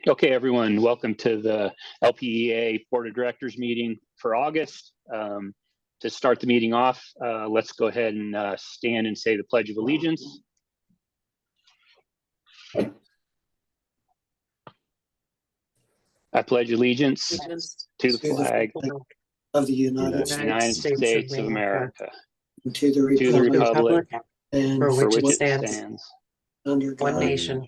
Okay, everyone, welcome to the LPEA Board of Directors meeting for August. To start the meeting off, let's go ahead and stand and say the Pledge of Allegiance. I pledge allegiance to the flag of the United States of America, and to the republic and for which it stands, under one God, nation,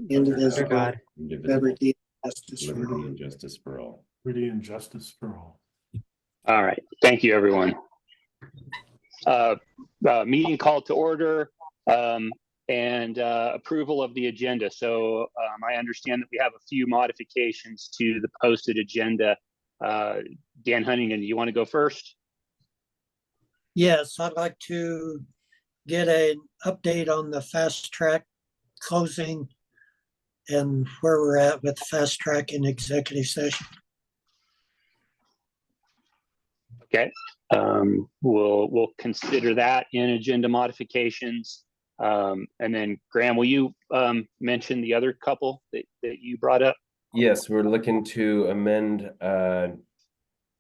indivisible, under God, liberty and justice for Liberty all. and justice for all. Liberty and justice for all. All right, thank you, everyone. Meeting called to order and approval of the agenda. So I understand that we have a few modifications to the posted agenda. Dan Huntington, do you want to go first? Yes, I'd like to get an update on the fast track closing and where we're at with fast track in executive session. Okay, we'll consider that in agenda modifications. And then Graham, will you mention the other couple that you brought up? Yes, we're looking to amend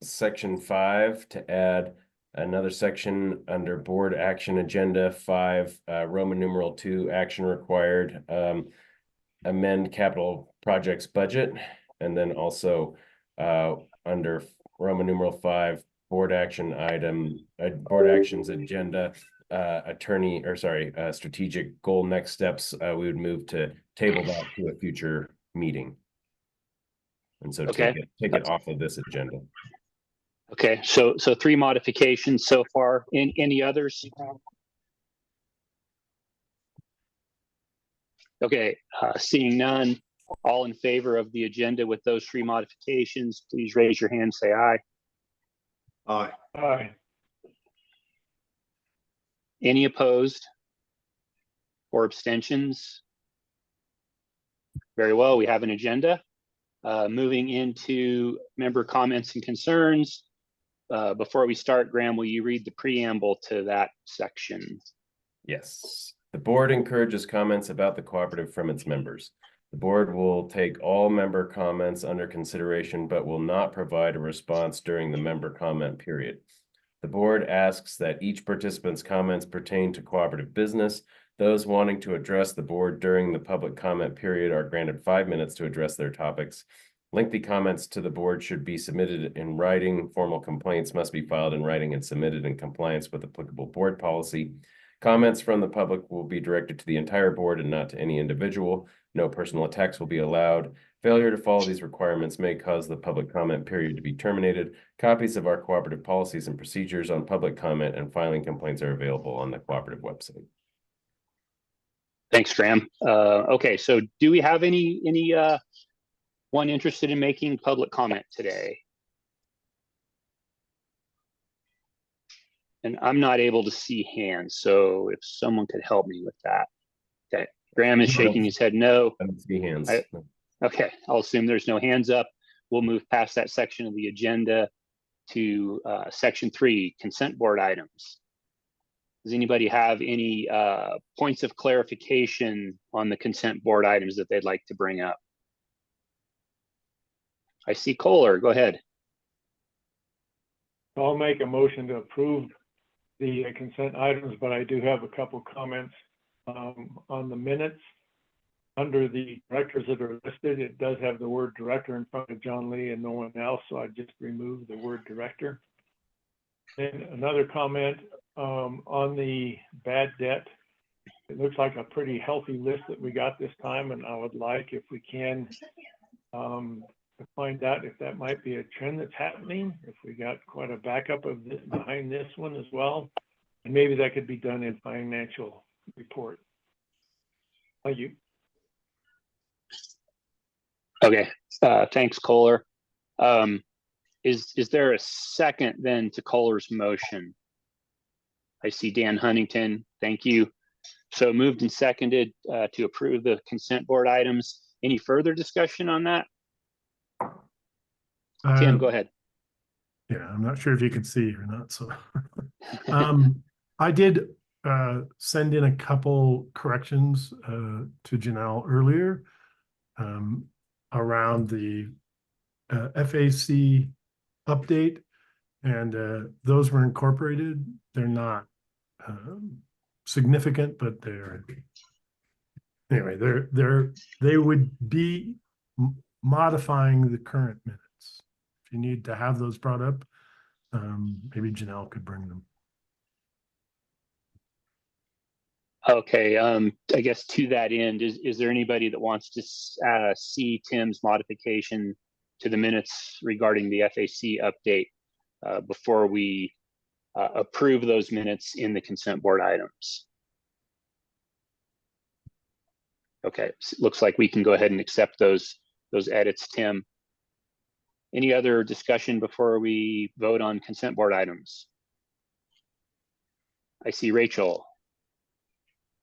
section 5 to add another section under board action agenda 5, Roman numeral 2, action required, amend capital projects budget, and then also under Roman numeral 5, board action item, board actions agenda, strategic goal next steps, we would move to table that to a future meeting. And so take it off of this agenda. Okay, so 3 modifications so far. Any others? Okay, seeing none, all in favor of the agenda with those 3 modifications, please raise your hand, say aye. Aye. Aye. Any opposed or abstentions? Very well, we have an agenda. Moving into member comments and concerns. Before we start, Graham, will you read the preamble to that section? Yes. The board encourages comments about the cooperative from its members. The board will take all member comments under consideration, but will not provide a response during the member comment period. The board asks that each participant's comments pertain to cooperative business. Those wanting to address the board during the public comment period are granted 5 minutes to address their topics. Lengthy comments to the board should be submitted in writing. Formal complaints must be filed in writing and submitted in compliance with applicable board policy. Comments from the public will be directed to the entire board and not to any individual. No personal attacks will be allowed. Failure to follow these requirements may cause the public comment period to be terminated. Copies of our cooperative policies and procedures on public comment and filing complaints are available on the cooperative website. Thanks, Graham. Okay, so do we have any one interested in making public comment today? And I'm not able to see hands, so if someone could help me with that. Okay, Graham is shaking his head no. I don't see hands. Okay, I'll assume there's no hands up. We'll move past that section of the agenda to section 3, consent board items. Does anybody have any points of clarification on the consent board items that they'd like to bring up? I see Kohler, go ahead. I'll make a motion to approve the consent items, but I do have a couple comments on the minutes. Under the directors that are listed, it does have the word director in front of John Lee and no one else, so I just removed the word director. And another comment on the bad debt. It looks like a pretty healthy list that we got this time, and I would like, if we can, to find out if that might be a trend that's happening, if we got quite a backup of this behind this one as well, and maybe that could be done in financial report. Thank you. Okay, thanks, Kohler. Is there a second then to Kohler's motion? I see Dan Huntington, thank you. So moved and seconded to approve the consent board items. Any further discussion on that? Tim, go ahead. Yeah, I'm not sure if you can see or not. So I did send in a couple corrections to Janelle earlier. around the FAC update, and those were incorporated. They're not significant, but they're anyway. They would be modifying the current minutes. If you need to have those brought up, maybe Janelle could bring them. Okay, I guess to that end, is there anybody that wants to see Tim's modification to the minutes regarding the FAC update before we approve those minutes in the consent board items? Okay, so it looks like we can go ahead and accept those edits, Tim. Any other discussion before we vote on consent board items? I see Rachel.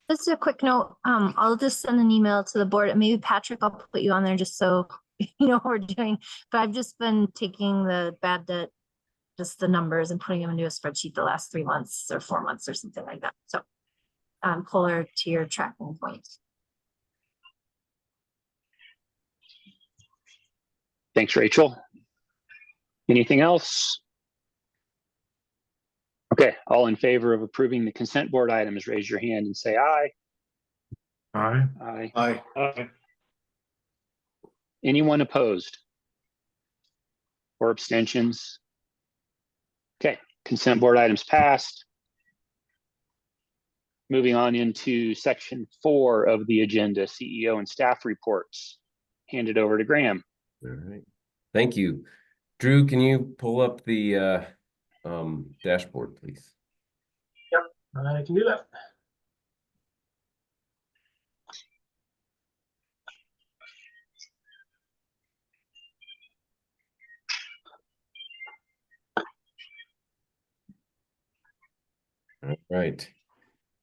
Just a quick note, I'll just send an email to the board, and maybe Patrick, I'll put you on there just so you know what we're doing. But I've just been taking the bad debt, just the numbers, and putting them into a spreadsheet the last 3 months or 4 months or something like that. So Kohler, to your tracking point. Thanks, Rachel. Anything else? Okay, all in favor of approving the consent board items, raise your hand and say aye. Aye. Aye. Aye. Anyone opposed? Or abstentions? Okay, consent board items passed. Moving on into section 4 of the agenda, CEO and staff reports. Hand it over to Graham. All right. Thank you. Drew, can you pull up the dashboard, please? I can do that. All right.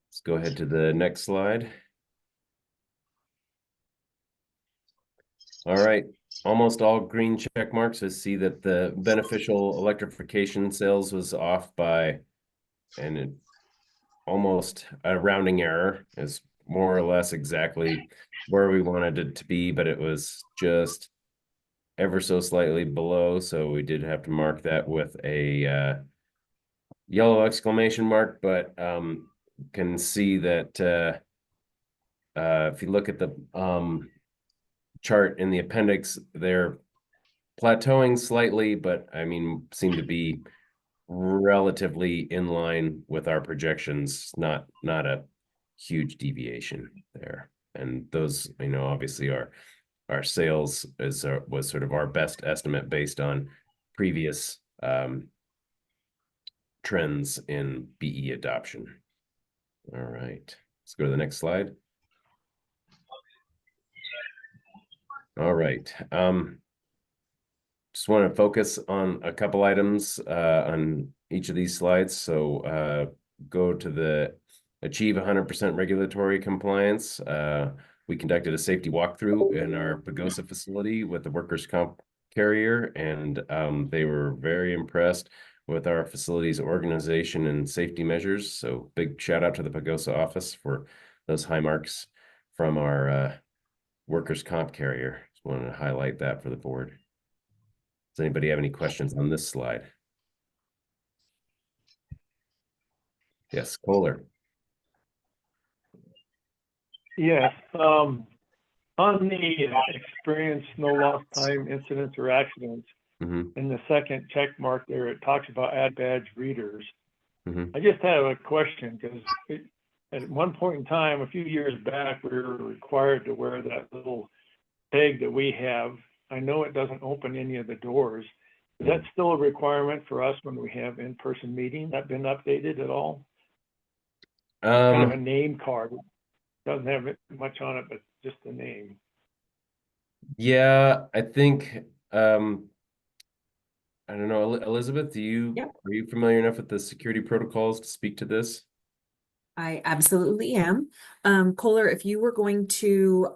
Let's go ahead to the next slide. All right. Almost all green check marks. I see that the beneficial electrification sales was off by, and it almost a rounding error, is more or less exactly where we wanted it to be, but it was just ever so slightly below. So we did have to mark that with a yellow exclamation mark, but can see that if you look at the chart in the appendix, they're plateauing slightly, but I mean, seem to be relatively in line with our projections, not a huge deviation there. And those, you know, obviously our sales was sort of our best estimate based on previous trends in BE adoption. All right, let's go to the next slide. All right. Just want to focus on a couple items on each of these slides. So go to the achieve 100% regulatory compliance. We conducted a safety walkthrough in our Pagosa facility with the workers' comp carrier, and they were very impressed with our facility's organization and safety measures. So big shout out to the Pagosa office for those high marks from our workers' comp carrier. Just wanted to highlight that for the board. Does anybody have any questions on this slide? Yes, Kohler. Yes, on the experience no lost time incidents or accidents, in the second check mark there, it talks about add badge readers. I just have a question, because at one point in time, a few years back, we were required to wear that little tag that we have. I know it doesn't open any of the doors. Is that still a requirement for us when we have in-person meetings? That been updated at all? Kind of a name card. Doesn't have much on it, but just the name. Yeah, I think I don't know, Elizabeth, are you familiar enough with the security protocols to speak to this? I absolutely am. Kohler, if you were going to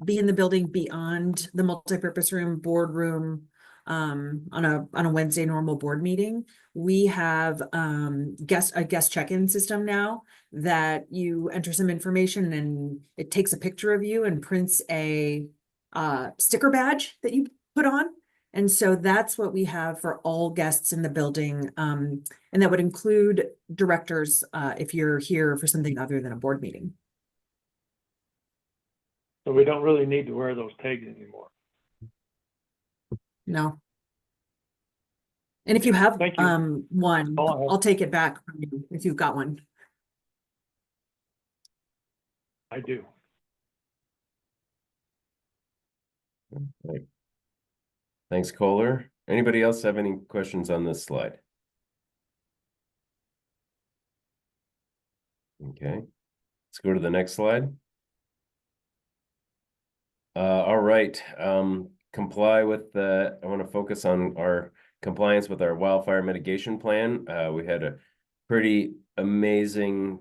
be in the building beyond the multipurpose room, boardroom, on a Wednesday normal board meeting, we have a guest check-in system now that you enter some information and it takes a picture of you and prints a sticker badge that you put on. And so that's what we have for all guests in the building. And that would include directors, if you're here for something other than a board meeting. So we don't really need to wear those tags anymore. No. And if you have, Thank you. one, All I have. I'll take it back from you if you've got one. I do. Right. Thanks, Kohler. Anybody else have any questions on this slide? Okay, let's go to the next slide. All right, comply with the, I want to focus on our compliance with our wildfire mitigation plan. We had a pretty amazing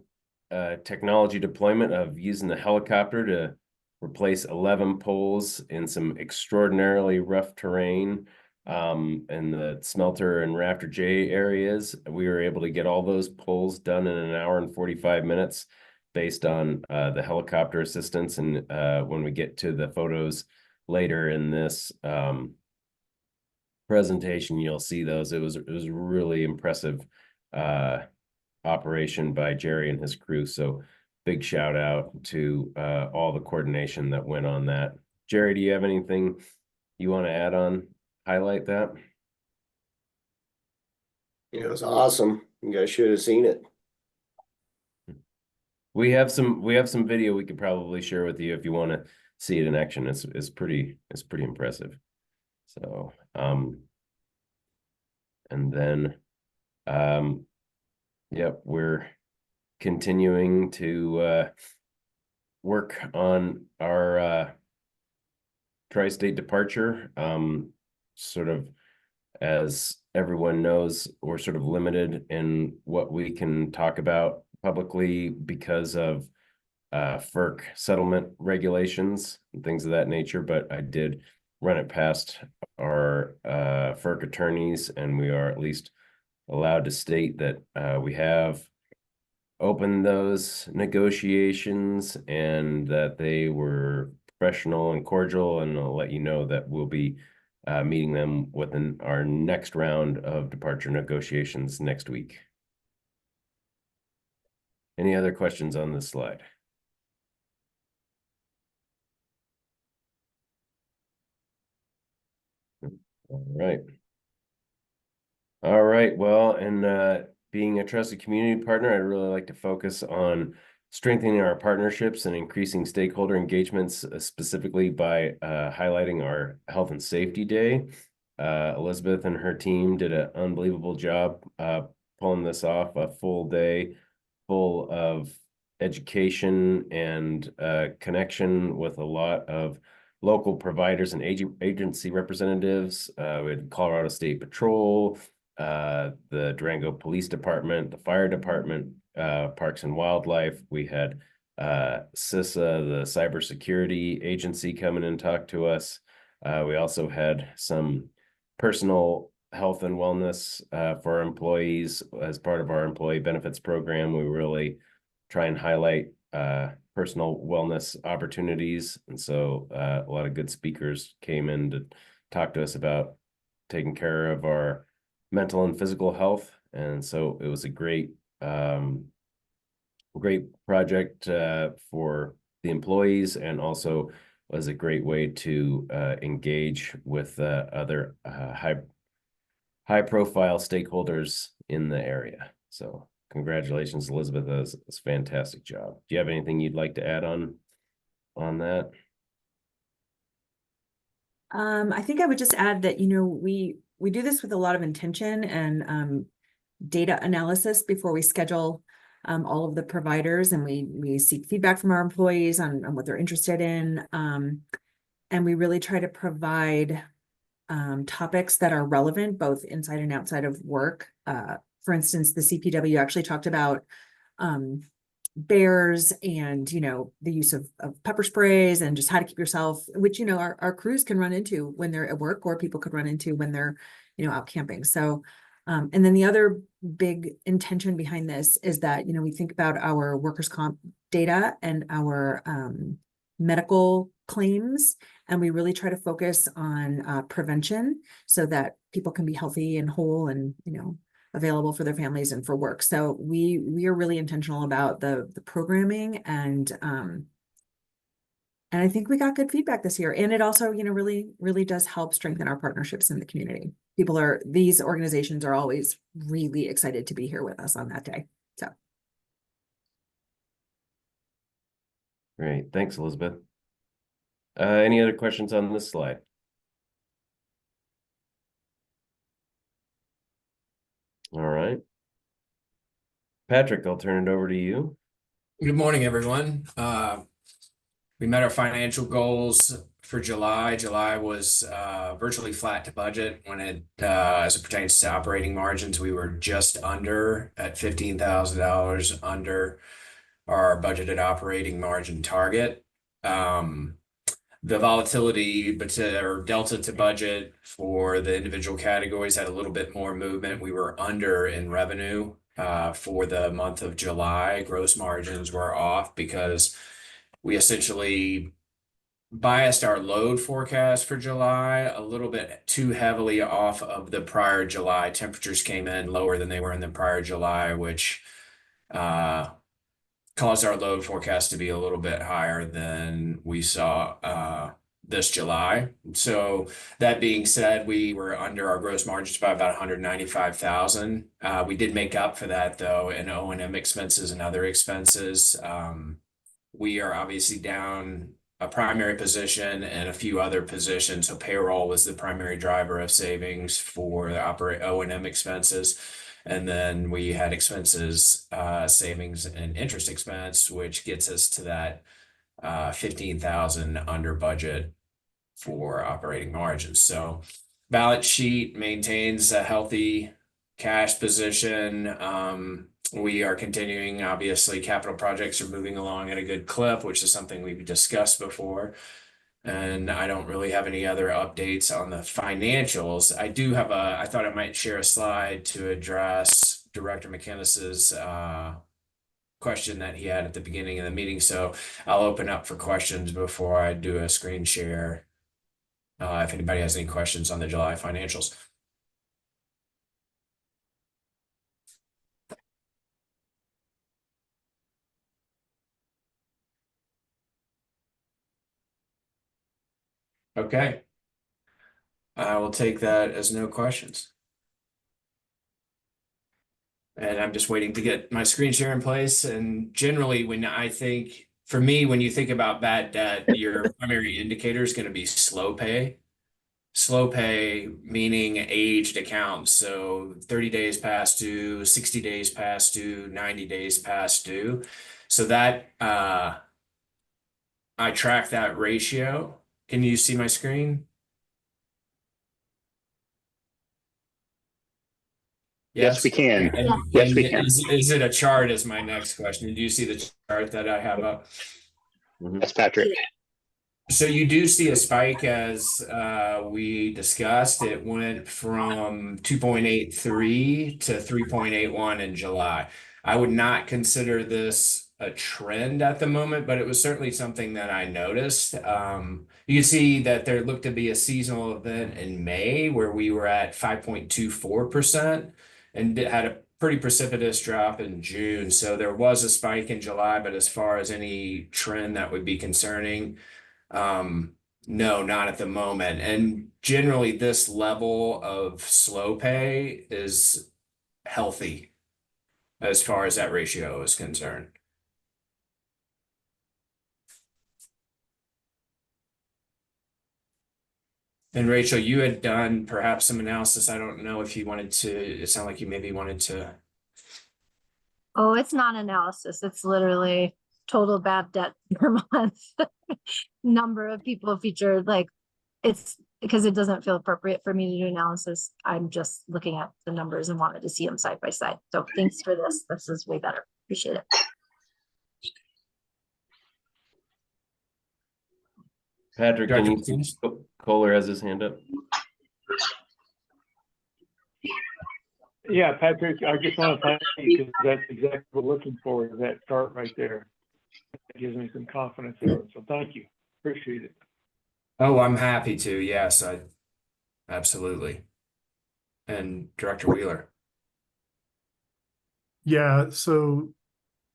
technology deployment of using the helicopter to replace 11 poles in some extraordinarily rough terrain in the Smelter and Rafter J areas. We were able to get all those poles done in an hour and 45 minutes based on the helicopter assistance. And when we get to the photos later in this presentation, you'll see those. It was really impressive operation by Jerry and his crew. So big shout out to all the coordination that went on that. Jerry, do you have anything you want to add on, highlight that? It was awesome. You guys should have seen it. We have some video we could probably share with you if you want to see it in action. It's pretty impressive. So and then yep, we're continuing to work on our tri-state departure. Sort of, as everyone knows, we're sort of limited in what we can talk about publicly because of FERC settlement regulations and things of that nature, but I did run it past our FERC attorneys, and we are at least allowed to state that we have opened those negotiations and that they were professional and cordial, and I'll let you know that we'll be meeting them within our next round of departure negotiations next week. Any other questions on this slide? All right. All right, well, and being a trusted community partner, I'd really like to focus on strengthening our partnerships and increasing stakeholder engagements, specifically by highlighting our Health and Safety Day. Elizabeth and her team did an unbelievable job pulling this off, a full day full of education and connection with a lot of local providers and agency representatives. We had Colorado State Patrol, the Durango Police Department, the Fire Department, Parks and Wildlife. We had CISA, the cybersecurity agency, come in and talk to us. We also had some personal health and wellness for our employees as part of our employee benefits program. We really try and highlight personal wellness opportunities. And so a lot of good speakers came in to talk to us about taking care of our mental and physical health. And so it was a great project for the employees, and also was a great way to engage with other high profile stakeholders in the area. So congratulations, Elizabeth. That was a fantastic job. Do you have anything you'd like to add on that? I think I would just add that, you know, we do this with a lot of intention and data analysis before we schedule all of the providers, and we seek feedback from our employees on what they're interested in. And we really try to provide topics that are relevant both inside and outside of work. For instance, the CPW actually talked about bears and, you know, the use of pepper sprays and just how to keep yourself, which, you know, our crews can run into when they're at work, or people could run into when they're, you know, out camping. So, and then the other big intention behind this is that, you know, we think about our workers' comp data and our medical claims, and we really try to focus on prevention so that people can be healthy and whole and, you know, available for their families and for work. So we are really intentional about the programming, and I think we got good feedback this year. And it also, you know, really does help strengthen our partnerships in the community. These organizations are always really excited to be here with us on that day. So. Great, thanks, Elizabeth. Any other questions on this slide? All right. Patrick, I'll turn it over to you. Good morning, everyone. We met our financial goals for July. July was virtually flat to budget when as it pertains to operating margins. We were just under at $15,000 under our budgeted operating margin target. The volatility or delta to budget for the individual categories had a little bit more movement. We were under in revenue for the month of July. Gross margins were off because we essentially biased our load forecast for July a little bit too heavily off of the prior July. Temperatures came in lower than they were in the prior July, which caused our load forecast to be a little bit higher than we saw this July. So that being said, we were under our gross margins by about $195,000. We did make up for that though in O&M expenses and other expenses. We are obviously down a primary position and a few other positions. So payroll was the primary driver of savings for the O&M expenses. And then we had expenses, savings and interest expense, which gets us to that 15,000 under budget for operating margins. So balance sheet maintains a healthy cash position. We are continuing, obviously, capital projects are moving along at a good clip, which is something we've discussed before. And I don't really have any other updates on the financials. I do have I thought I might share a slide to address Director McInnes's question that he had at the beginning of the meeting. So I'll open up for questions before I do a screen share. If anybody has any questions on the July financials. Okay. I will take that as no questions. And I'm just waiting to get my screen share in place. And generally, when you think about bad debt, your primary indicator is going to be slow pay. Slow pay meaning aged accounts. So 30 days past due, 60 days past due, 90 days past due. So that I track that ratio. Can you see my screen? Yes, we can. Yes, we can. Is it a chart is my next question. Do you see the chart that I have up? Yes, Patrick. So you do see a spike as we discussed. It went from 2.83 to 3.81 in July. I would not consider this a trend at the moment, but it was certainly something that I noticed. You can see that there looked to be a seasonal event in May where we were at 5.24% and had a pretty precipitous drop in June. So there was a spike in July, but as far as any trend that would be concerning, no, not at the moment. And generally this level of slow pay is healthy as far as that ratio is concerned. And Rachel, you had done perhaps some analysis. I don't know if you wanted to, it sounded like you maybe wanted to. Oh, it's not analysis. It's literally total bad debt per month. Number of people featured, like it's because it doesn't feel appropriate for me to do analysis. I'm just looking at the numbers and wanted to see them side by side. So thanks for this. This is way better. Appreciate it. Patrick, can you see Kohler has his hand up? Yeah, Patrick, I just want to thank you because that's exactly what we're looking for, is that chart right there. It gives me some confidence in it, so thank you. appreciate it. Oh, I'm happy to. Yes, absolutely. And Director Wheeler. Yeah, so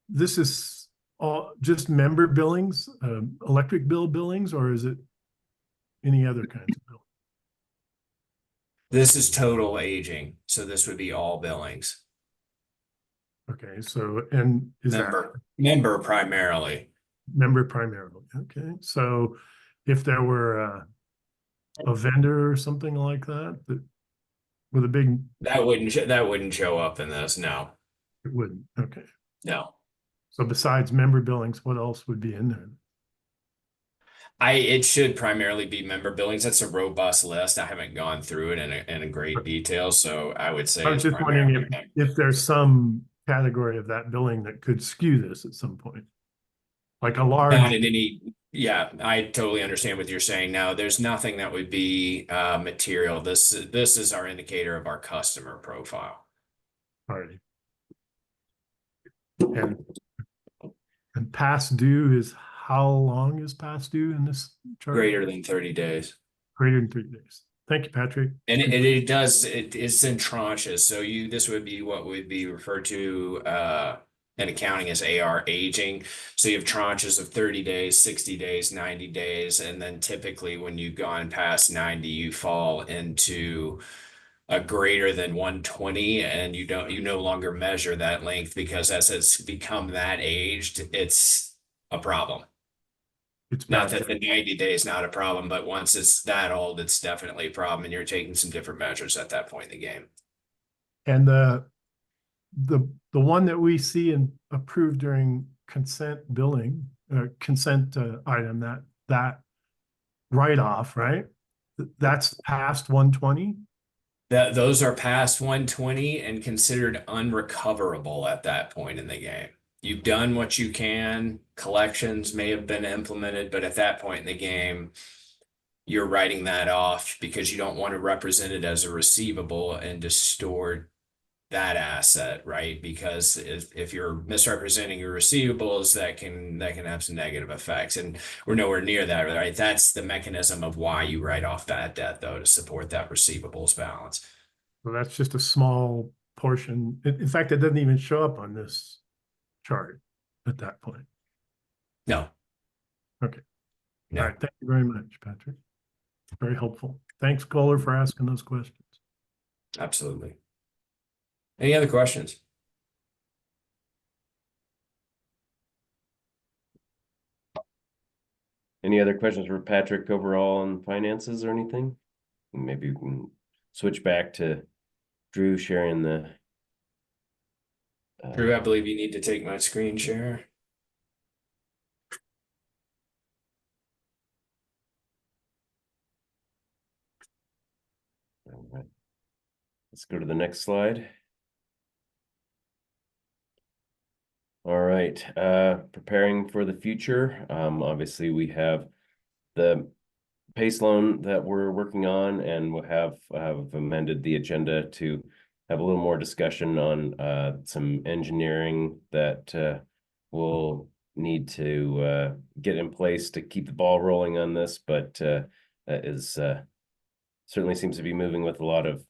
this is all just member billings, electric bill billings, or is it any other kinds of bill? This is total aging, so this would be all billings. Okay, so, and is that Member primarily. member primarily? Okay, so if there were a vendor or something like that, that with a big, That wouldn't show up in this, no. it wouldn't, okay. No. So besides member billings, what else would be in there? It should primarily be member billings. That's a robust list. I haven't gone through it in a great detail, so I would say I was it's just wondering primarily if there's some category of that billing that could skew this at some point. Like a large, not in any, yeah, I totally understand what you're saying. Now, there's nothing that would be material. This is our indicator of our customer profile. party. And past due is, how long is past due in this chart? Greater than 30 days. Greater than 3 days. Thank you, Patrick. And it's in tranches. So this would be what would be referred to in accounting as AR aging. So you have tranches of 30 days, 60 days, 90 days. And then typically when you've gone past 90, you fall into a greater than 120, and you no longer measure that length, because as it's become that aged, it's a problem. It's Not bad. that the 90 days not a problem, but once it's that old, it's definitely a problem, and you're taking some different measures at that point in the game. And the one that we see and approved during consent billing, consent item, that write-off, right? That's past 120. Those are past 120 and considered unrecoverable at that point in the game. You've done what you can. Collections may have been implemented, but at that point in the game, you're writing that off because you don't want to represent it as a receivable and distort that asset, right? Because if you're misrepresenting your receivables, that can have some negative effects, and we're nowhere near that, right? That's the mechanism of why you write off that debt, though, to support that receivables balance. So that's just a small portion. In fact, it doesn't even show up on this chart at that point. No. Okay. No. All right. Thank you very much, Patrick. Very helpful. Thanks, Kohler, for asking those questions. Absolutely. Any other questions? Any other questions for Patrick overall on finances or anything? Maybe we can switch back to Drew sharing the. Drew, I believe you need to take my screen share. All right. Let's go to the next slide. All right, preparing for the future. Obviously we have the PACE loan that we're working on, and we'll have amended the agenda to have a little more discussion on some engineering that we'll need to get in place to keep the ball rolling on this, but that is certainly seems to be moving with a lot of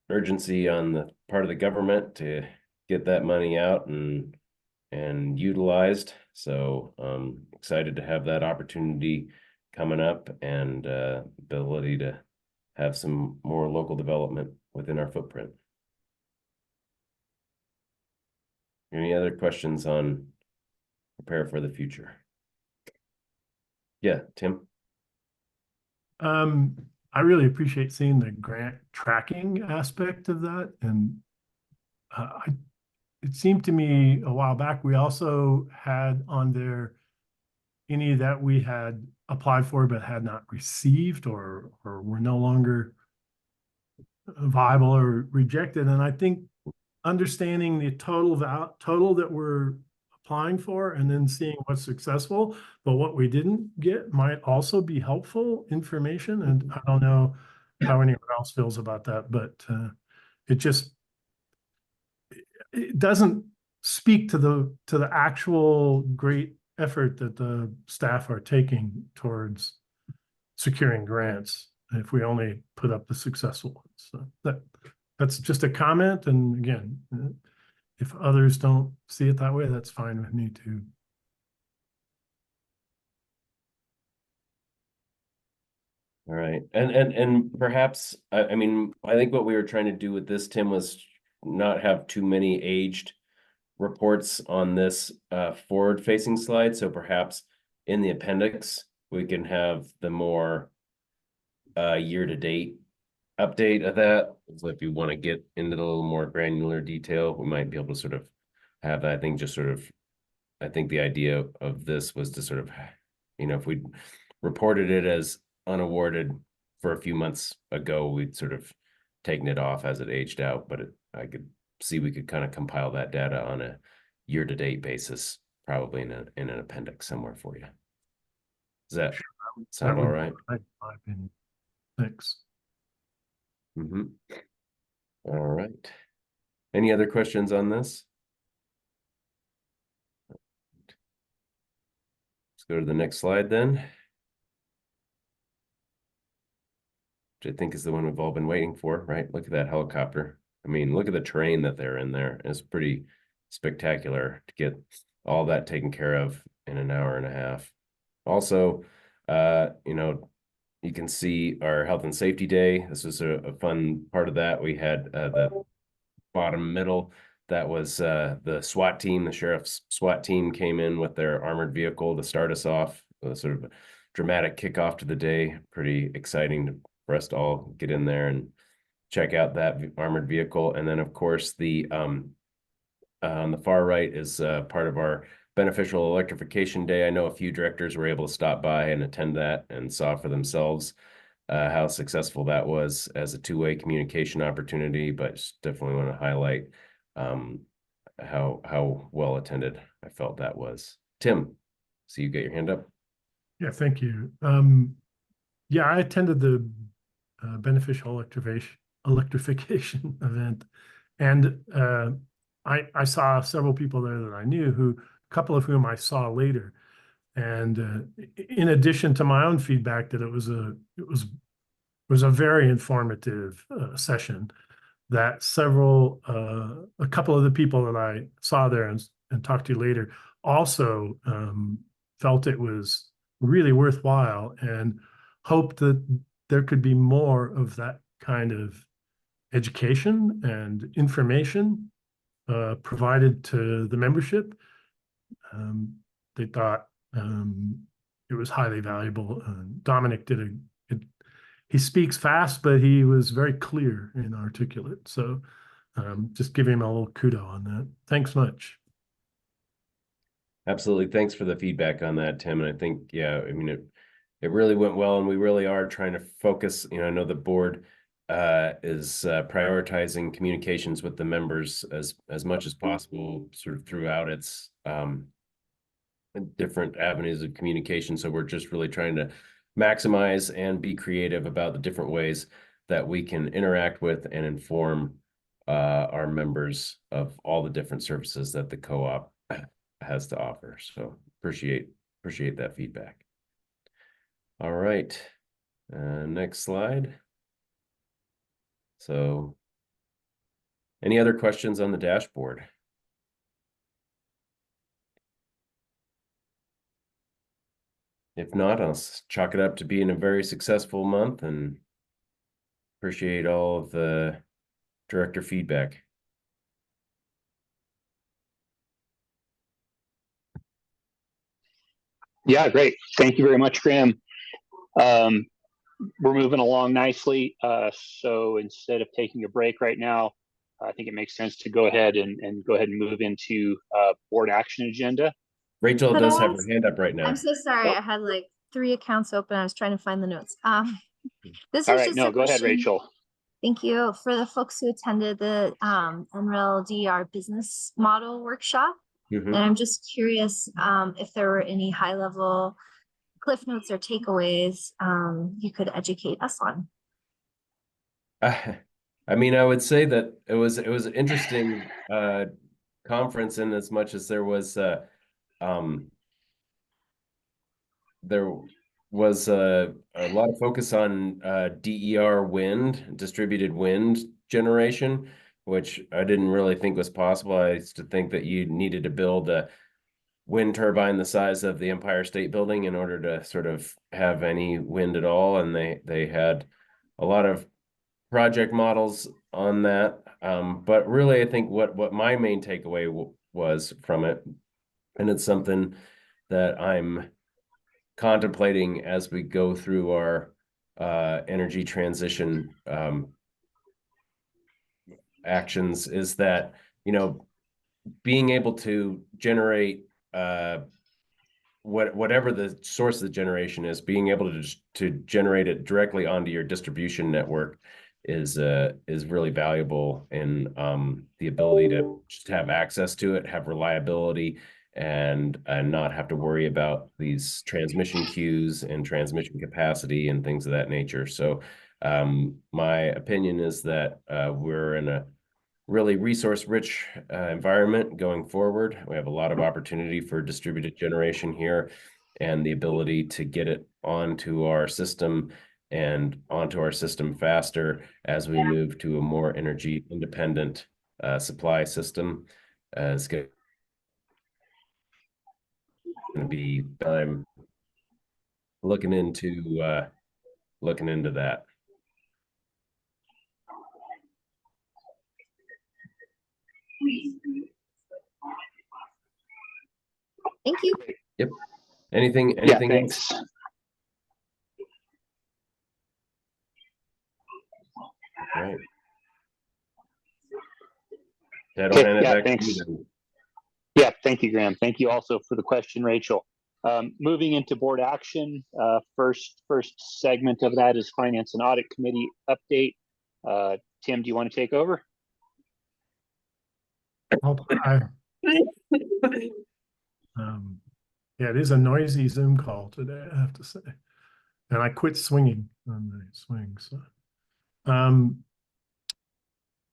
urgency on the part of the government to get that money out and utilized. So excited to have that opportunity coming up, and ability to have some more local development within our footprint. Any other questions on prepare for the future? Yeah, Tim. I really appreciate seeing the grant tracking aspect of that, and it seemed to me a while back we also had on there any that we had applied for but had not received or were no longer viable or rejected. And I think understanding the total that we're applying for and then seeing what's successful, but what we didn't get might also be helpful information. And I don't know how anyone else feels about that, but it doesn't speak to the actual great effort that the staff are taking towards securing grants if we only put up the successful ones. So that's just a comment. And again, if others don't see it that way, that's fine with me too. All right, and perhaps, I mean, I think what we were trying to do with this, Tim, was not have too many aged reports on this forward-facing slide. So perhaps in the appendix, we can have the more year-to-date update of that. So if you want to get into a little more granular detail, we might be able to sort of have that. I think the idea of this was to sort of, if we reported it as unawarded for a few months ago, we'd sort of taken it off as it aged out, but I could see we could kind of compile that data on a year-to-date basis, probably in an appendix somewhere for you. Does that sound all right? Thanks. All right. Any other questions on this? Let's go to the next slide then. Which I think is the one we've all been waiting for, right? Look at that helicopter. I mean, look at the terrain that they're in there. It's pretty spectacular to get all that taken care of in an hour and a half. Also, you can see our health and safety day. This was a fun part of that. We had the bottom middle. That was the SWAT team. The sheriff's SWAT team came in with their armored vehicle to start us off. A sort of a dramatic kickoff to the day. Pretty exciting for us to all get in there and check out that armored vehicle. And then, of course, the on the far right is part of our beneficial electrification day. I know a few directors were able to stop by and attend that and saw for themselves how successful that was as a two-way communication opportunity, but just definitely want to highlight how well attended I felt that was. Tim, so you get your hand up. Yeah, thank you. Yeah, I attended the beneficial electrification event, and I saw several people there that I knew, a couple of whom I saw later. And in addition to my own feedback that it was a very informative session, that a couple of the people that I saw there and talked to later also felt it was really worthwhile and hoped that there could be more of that kind of education and information provided to the membership. They thought it was highly valuable. Dominic he speaks fast, but he was very clear and articulate. So just give him a little kudo on that. Thanks much. Absolutely. Thanks for the feedback on that, Tim. And I think, yeah, I mean, it really went well, and we really are trying to focus. I know the board is prioritizing communications with the members as much as possible, sort of throughout its different avenues of communication. So we're just really trying to maximize and be creative about the different ways that we can interact with and inform our members of all the different services that the co-op has to offer. So appreciate that feedback. All right, next slide. So any other questions on the dashboard? If not, I'll chalk it up to being a very successful month and appreciate all of the director feedback. Yeah, great. Thank you very much, Graham. We're moving along nicely. So instead of taking a break right now, I think it makes sense to go ahead and move into board action agenda. Rachel does have her hand up right now. I'm so sorry. I had like 3 accounts open. I was trying to find the notes. This All is right, just no, a go ahead, question. Rachel. Thank you for the folks who attended the NREL business model workshop. Mhm. And I'm just curious if there were any high level cliff notes or takeaways you could educate us on. I mean, I would say that it was an interesting conference in as much as there was there was a lot of focus on DER wind, distributed wind generation, which I didn't really think was possible. I used to think that you needed to build a wind turbine the size of the Empire State Building in order to sort of have any wind at all. And they had a lot of project models on that. But really, I think what my main takeaway was from it, and it's something that I'm contemplating as we go through our energy transition actions, is that, you know, being able to generate whatever the source of the generation is, being able to generate it directly onto your distribution network is really valuable in the ability to just have access to it, have reliability, and not have to worry about these transmission queues and transmission capacity and things of that nature. So my opinion is that we're in a really resource-rich environment going forward. We have a lot of opportunity for distributed generation here, and the ability to get it onto our system and onto our system faster as we move to a more energy independent supply system is going to be time looking into that. Thank you. Yep. Anything Yeah, else? thanks. All right. Ted, Okay, I'll hand it yeah, back to you thanks. then. Yeah, thank you, Graham. Thank you also for the question, Rachel. Moving into board action, first segment of that is Finance and Audit Committee update. Tim, do you want to take over? Yeah, it is a noisy Zoom call today, I have to say. And I quit swinging on the swing.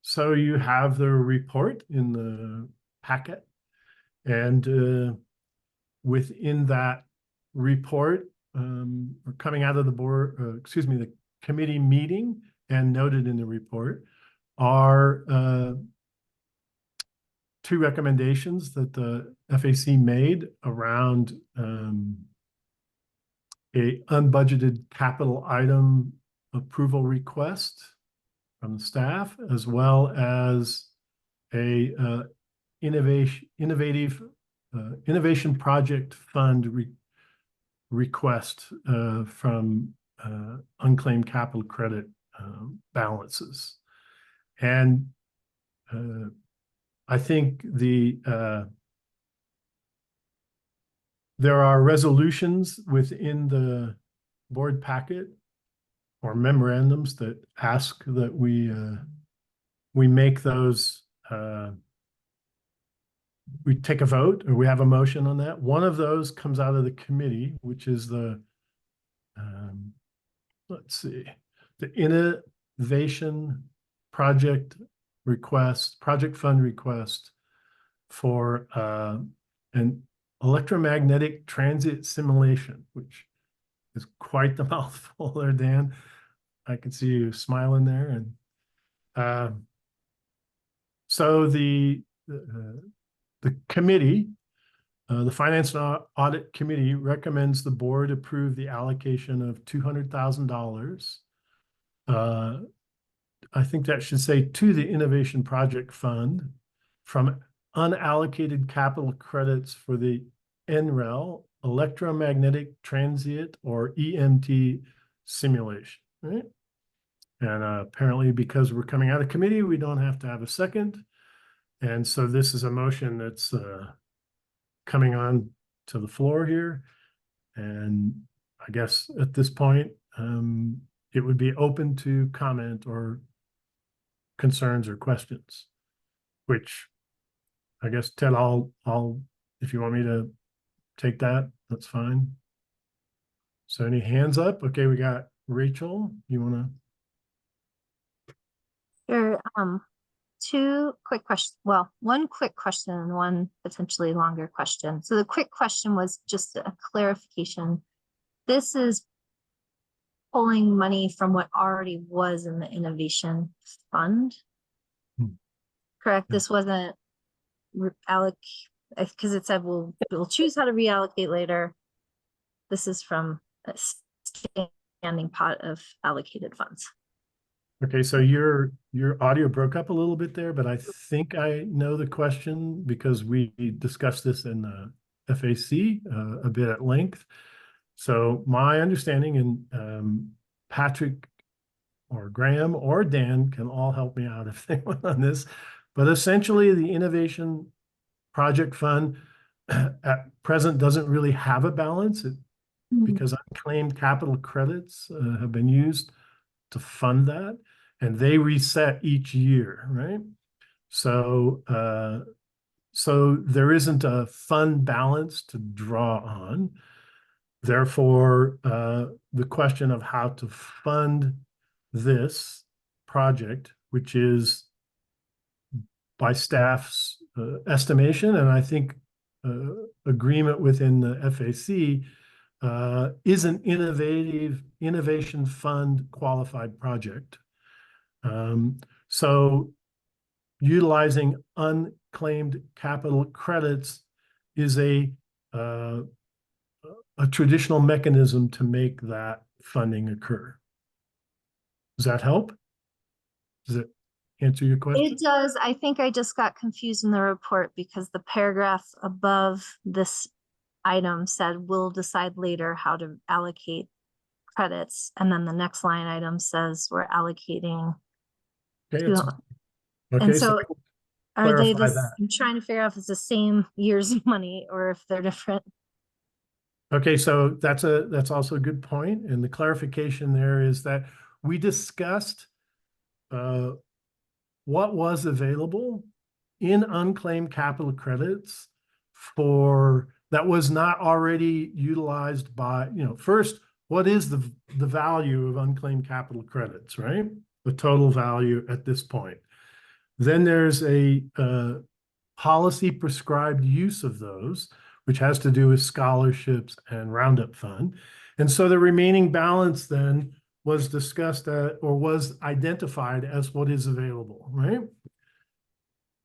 So you have the report in the packet, and within that report, or coming out of the board, the committee meeting, and noted in the report are two recommendations that the FAC made around a unbudgeted capital item approval request from the staff, as well as a innovation project fund request from unclaimed capital credit balances. And I think there are resolutions within the board packet or memorandums that ask that we make those, we take a vote, or we have a motion on that. One of those comes out of the committee, which is the, let's see, the innovation project fund request for an electromagnetic transit simulation, which is quite the mouthful there, Dan. I can see you smiling there. And so the committee, the Finance and Audit Committee, recommends the board approve the allocation of $200,000. I think that should say to the Innovation Project Fund from unallocated capital credits for the NREL, electromagnetic transient, or EMT simulation, right? And apparently, because we're coming out of committee, we don't have to have a second. And so this is a motion that's coming on to the floor here. And I guess at this point, it would be open to comment or concerns or questions, which I guess, Ted, I'll, if you want me to take that, that's fine. So any hands up? Okay, we got Rachel. You want to? Sure. Two quick questions. Well, one quick question and one potentially longer question. So the quick question was just a clarification. this is pulling money from what already was in the innovation fund. Hmm. Correct? Yeah. This wasn't because it said we'll choose how to reallocate later. This is from a standing pot of allocated funds. Okay, so your audio broke up a little bit there, but I think I know the question because we discussed this in the FAC a bit at length. So my understanding, and Patrick or Graham or Dan can all help me out if they want on this, but essentially the Innovation Project Fund at present doesn't really have a balance because unclaimed capital credits have been used to fund that, and they reset each year, right? So so there isn't a fund balance to draw on. Therefore, the question of how to fund this project, which is by staff's estimation, and I think agreement within the FAC, is an innovation fund qualified project. So utilizing unclaimed capital credits is a traditional mechanism to make that funding occur. Does that help? Does it answer your question? It does. I think I just got confused in the report because the paragraph above this item said we'll decide later how to allocate credits. And then the next line item says we're allocating. Okay, to- okay, and so so are they clarify this? that. I'm trying to figure out if it's the same year's money or if they're different. Okay, so that's also a good point. And the clarification there is that we discussed what was available in unclaimed capital credits for that was not already utilized by, first, what is the value of unclaimed capital credits, right? The total value at this point. Then there's a policy prescribed use of those, which has to do with scholarships and Roundup Fund. And so the remaining balance then was discussed or was identified as what is available, right?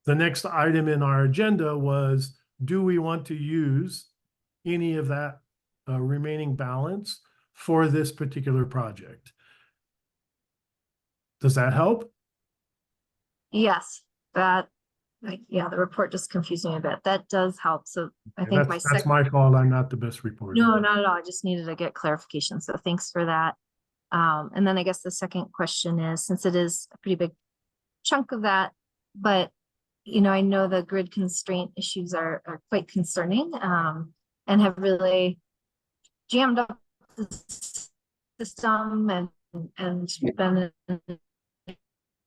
The next item in our agenda was, do we want to use any of that remaining balance for this particular project? Does that help? Yes, the report just confused me a bit. That does help. So I think That's my fault. I'm not the best reporter. No, not at all. I just needed to get clarification. So thanks for that. And then I guess the second question is, since it is a pretty big chunk of that, but I know the grid constraint issues are quite concerning, and have really jammed up the system and been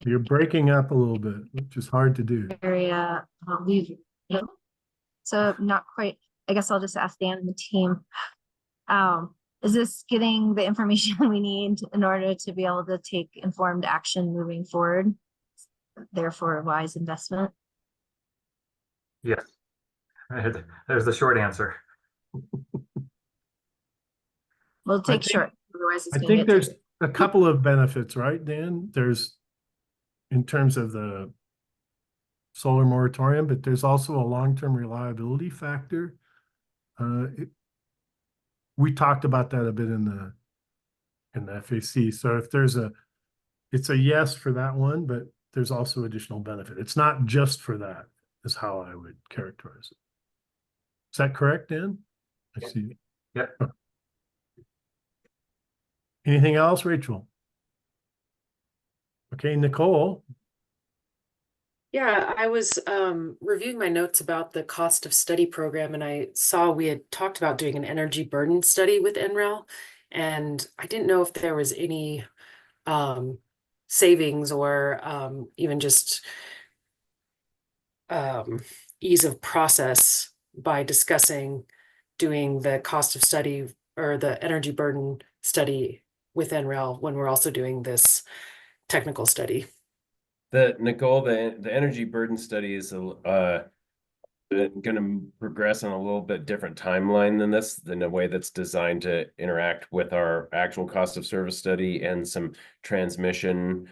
You're breaking up a little bit, which is hard to do. area. So not quite, I guess I'll just ask Dan and the team. Is this getting the information we need in order to be able to take informed action moving forward? Therefore, a wise investment. Yes. There's the short answer. We'll take think- short. Otherwise, it's I gonna think get there's a couple of benefits, right, Dan? There's in terms of the solar moratorium, but there's also a long-term reliability factor. We talked about that a bit in the FAC. So if it's a yes for that one, but there's also additional benefit. It's not just for that, is how I would characterize it. Is that correct, Dan? I see. Yeah. Anything else, Rachel? Okay, Nicole. Yeah, I was reviewing my notes about the cost of study program, and I saw we had talked about doing an energy burden study with NREL, and I didn't know if there was any savings or even just ease of process by discussing doing the cost of study or the energy burden study with NREL when we're also doing this technical study. Nicole, the energy burden study is going to progress on a little bit different timeline than this, in a way that's designed to interact with our actual cost of service study and some transmission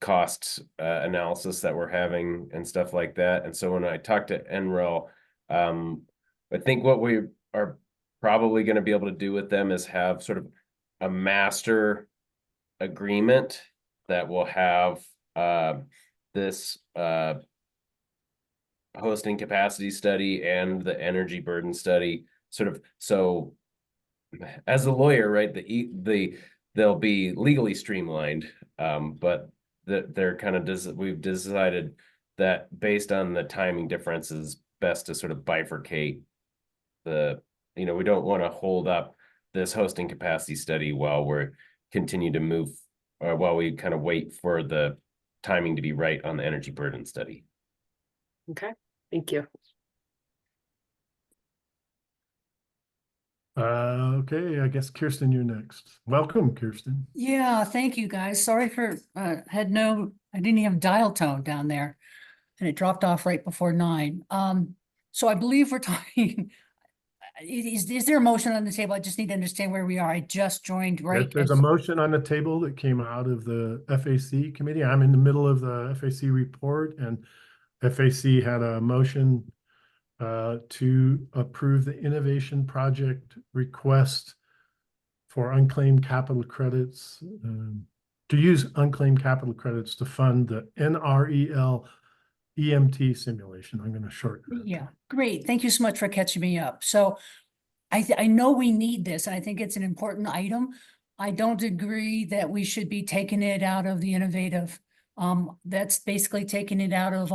cost analysis that we're having and stuff like that. And so when I talked to NREL, I think what we are probably going to be able to do with them is have sort of a master agreement that will have this hosting capacity study and the energy burden study sort of. So as a lawyer, right, they'll be legally streamlined, but they're kind of we've decided that based on the timing differences, best to sort of bifurcate the, we don't want to hold up this hosting capacity study while we're continue to move, or while we kind of wait for the timing to be right on the energy burden study. Okay, thank you. Okay, I guess Kirsten, you're next. Welcome, Kirsten. Yeah, thank you guys. Sorry for, I didn't have dial tone down there and it dropped off right before 9. So I believe we're talking, is there a motion on the table? I just need to understand where we are. I just joined right. Yes, there's a motion on the table that came out of the FAC committee. I'm in the middle of the FAC report, and FAC had a motion to approve the innovation project request for unclaimed capital credits, to use unclaimed capital credits to fund the NREL EMT simulation. I'm going to shorten that. Yeah, great. Thank you so much for catching me up. So I know we need this. I think it's an important item. I don't agree that we should be taking it out of the innovative. That's basically taking it out of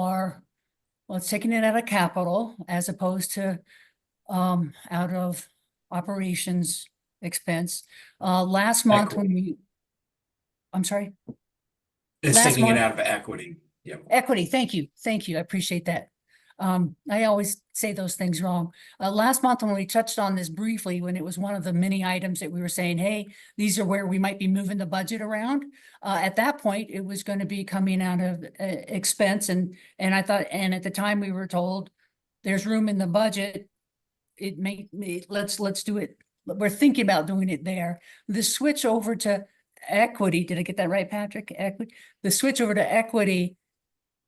it's taking it out of capital as opposed to out of operations expense. Last month when I'm sorry? It's Last taking it month- out of equity. Yep. Equity, thank you. I appreciate that. I always say those things wrong. Last month when we touched on this briefly, when it was one of the many items that we were saying, hey, these are where we might be moving the budget around. At that point, it was going to be coming out of expense. And I thought, and at the time we were told there's room in the budget. Let's do it. We're thinking about doing it there. The switch over to equity, did I get that right, Patrick? Equity. The switch over to equity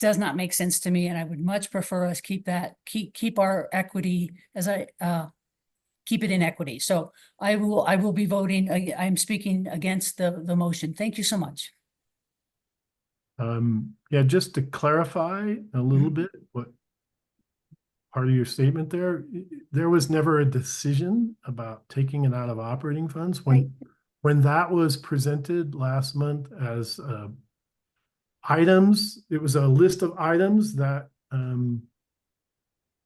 does not make sense to me, and I would much prefer us keep our equity keep it in equity. So I will be voting. I'm speaking against the motion. Thank you so much. Yeah, just to clarify a little bit what part of your statement there was never a decision about taking it out of operating funds. When that was presented last month as items, it was a list of items that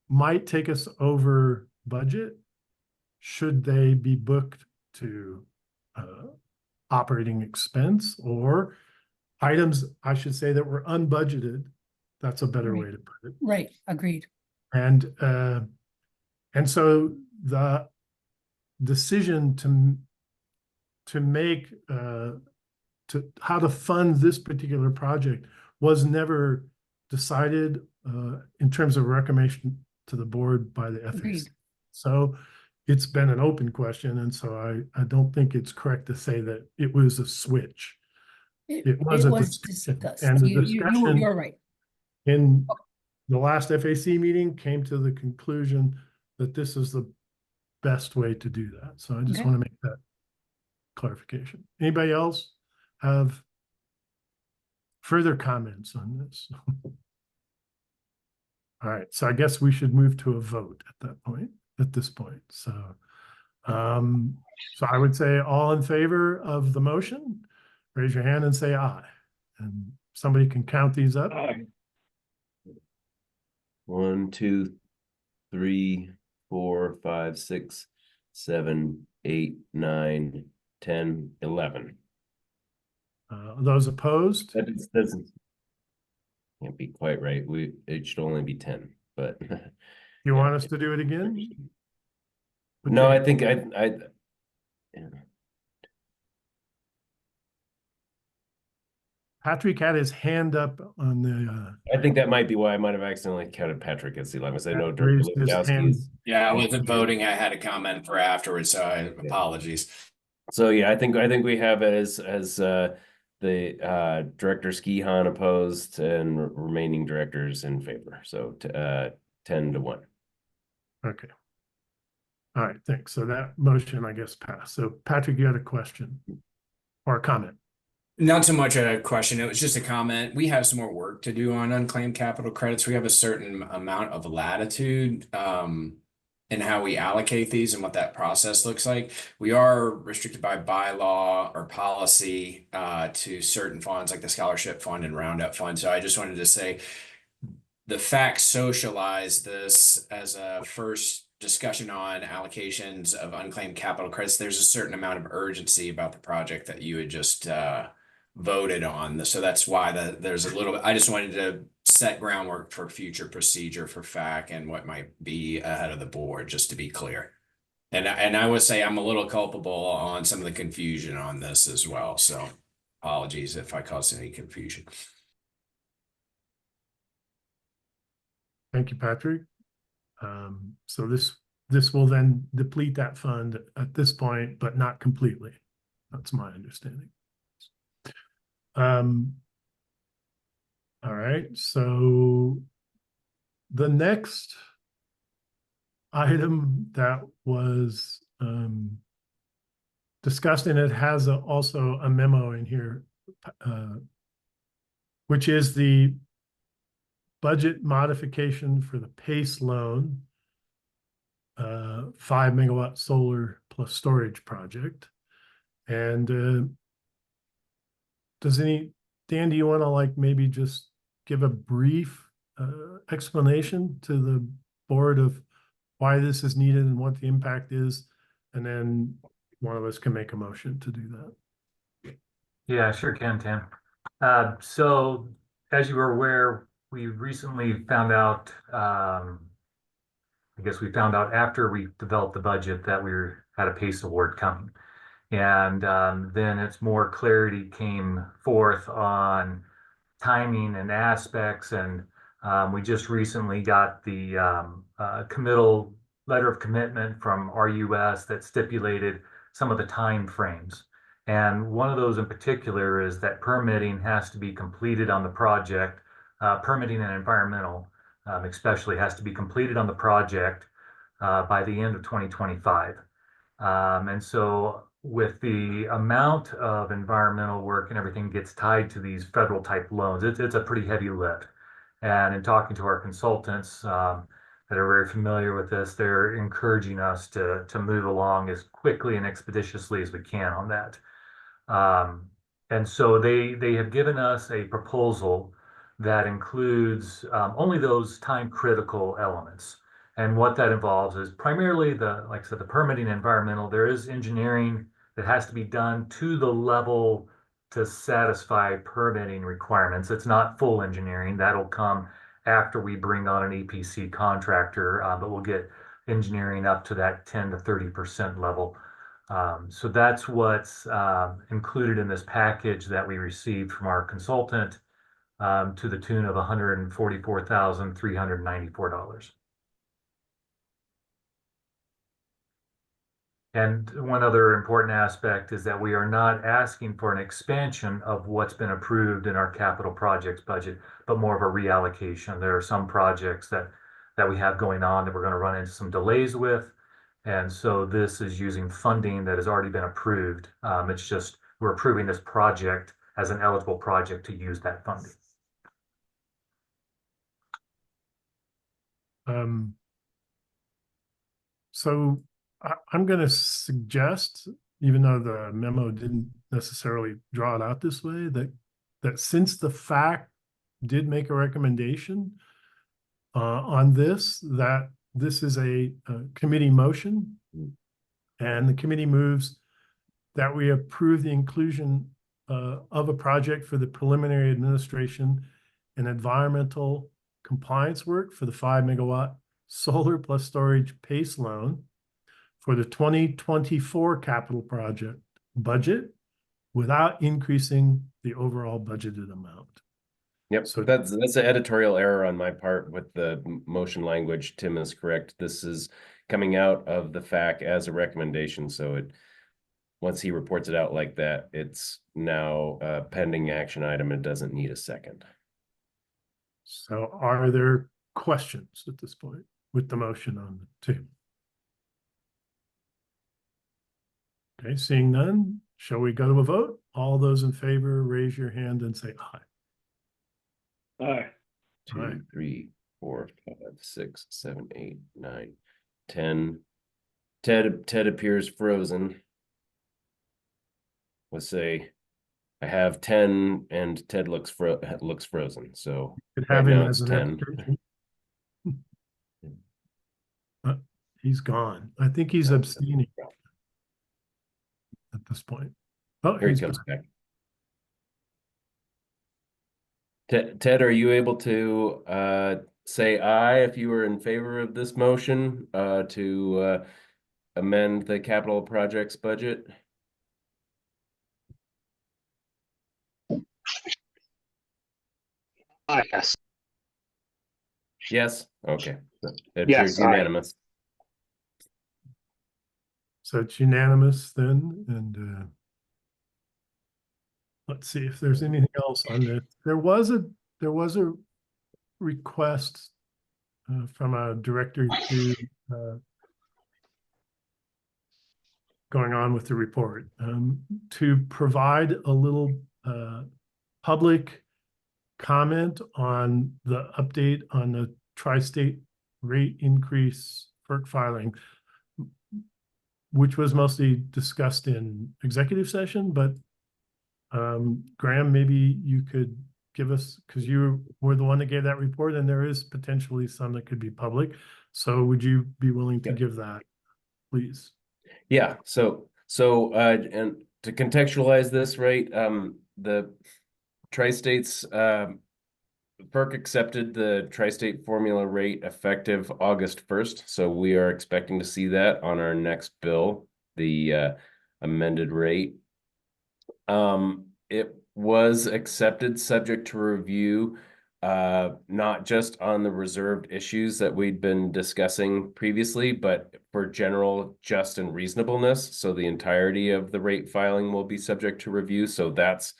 might take us over budget should they be booked to operating expense, or items, I should say, that were unbudgeted. That's a better way to put it. Right, agreed. And so the decision to make how to fund this particular project was never decided in terms of recommendation to the board by the FAC. Agreed. So it's been an open question, and so I don't think it's correct to say that it was a switch. It was a discussion, discussed. and the discussion You're right. in the last FAC meeting came to the conclusion that this is the best way to do that. So I just want to make that clarification. Anybody else have further comments on this? All right, so I guess we should move to a vote at this point. So I would say all in favor of the motion, raise your hand and say aye. And somebody can count these up. Aye. 1, 2, 3, 4, 5, 6, 7, 8, 9, 10, 11. Those opposed? That doesn't can't be quite right. It should only be 10, but You want us to do it again? no, I think yeah. Patrick had his hand up on the, I think that might be why I might have accidentally counted Patrick as the 11th. I know Director raised his Lewandowski hand. is. Yeah, I wasn't voting. I had a comment for afterwards, so apologies. So yeah, I think we have it as the Director Skihan opposed and remaining directors in favor. So 10-1. Okay. All right, thanks. So that motion, I guess, passed. So Patrick, you had a question or a comment? Not so much a question, it was just a comment. We have some more work to do on unclaimed capital credits. We have a certain amount of latitude in how we allocate these and what that process looks like. We are restricted by bylaw or policy to certain funds like the scholarship fund and roundup fund. So I just wanted to say the facts socialize this as a first discussion on allocations of unclaimed capital credits. There's a certain amount of urgency about the project that you had just voted on. So that's why there's a little bit, I just wanted to set groundwork for future procedure for FAC and what might be ahead of the board, just to be clear. And I would say I'm a little culpable on some of the confusion on this as well. So apologies if I caused any confusion. Thank you, Patrick. So this will then deplete that fund at this point, but not completely. That's my understanding. All right, so the next item that was discussed, and it has also a memo in here, which is the budget modification for the PACE loan, 5 megawatt solar plus storage project. And Dan, do you want to like maybe just give a brief explanation to the board of why this is needed and what the impact is? And then one of us can make a motion to do that. Yeah, sure can, Tim. So as you are aware, we recently found out, I guess we found out after we developed the budget that we had a PACE award coming. And then it's more clarity came forth on timing and aspects. And we just recently got the committal letter of commitment from RUS that stipulated some of the time frames. And one of those in particular is that permitting has to be completed on the project. Permitting and environmental especially has to be completed on the project by the end of 2025. And so with the amount of environmental work and everything gets tied to these federal type loans, it's a pretty heavy lift. And in talking to our consultants that are very familiar with this, they're encouraging us to move along as quickly and expeditiously as we can on that. And so they have given us a proposal that includes only those time critical elements. And what that involves is primarily like I said, the permitting environmental. There is engineering that has to be done to the level to satisfy permitting requirements. It's not full engineering. That'll come after we bring on an EPC contractor, but we'll get engineering up to that 10 to 30% level. So that's what's included in this package that we received from our consultant to the tune of $144,394. And one other important aspect is that we are not asking for an expansion of what's been approved in our capital projects budget, but more of a reallocation. There are some projects that we have going on that we're going to run into some delays with. And so this is using funding that has already been approved. It's just we're approving this project as an eligible project to use that funding. So I'm going to suggest, even though the memo didn't necessarily draw it out this way, that since the FAC did make a recommendation on this, that this is a committee motion, and the committee moves that we approve the inclusion of a project for the preliminary administration and environmental compliance work for the 5 megawatt solar plus storage PACE loan for the 2024 capital project budget without increasing the overall budgeted amount. Yep, so So- that's an editorial error on my part with the motion language. Tim is correct. This is coming out of the FAQ as a recommendation, so it, once he reports it out like that, it's now a pending action item. It doesn't need a second. So are there questions at this point with the motion on the table? Okay, seeing none, shall we go to a vote? All those in favor, raise your hand and say aye. Aye. Two, Right. 3, 4, 5, 6, 7, 8, 9, 10. Ted appears frozen. Let's say I have 10 and Ted looks frozen. So Could right have him now as it's an 10. application. He's gone. I think he's abstaining at this point. Oh, Here he he's comes back. back. Ted, are you able to say aye if you were in favor of this motion to amend the capital projects budget? Yes. Yes, okay. It Yes, appears aye. unanimous. So it's unanimous then, and let's see if there's anything else on this. There was a request from a director to going on with the report to provide a little public comment on the update on the tri-state rate increase FERC filing, which was mostly discussed in executive session, but Graham, maybe you could give us, because you were the one that gave that report, and there is potentially some that could be public. So would you be willing to give that, please? Yeah, so and to contextualize this, right, the tri-states FERC accepted the tri-state formula rate effective August 1st. So we are expecting to see that on our next bill, the amended rate. It was accepted subject to review, not just on the reserved issues that we'd been discussing previously, but for general just and reasonableness. So the entirety of the rate filing will be subject to review. So that's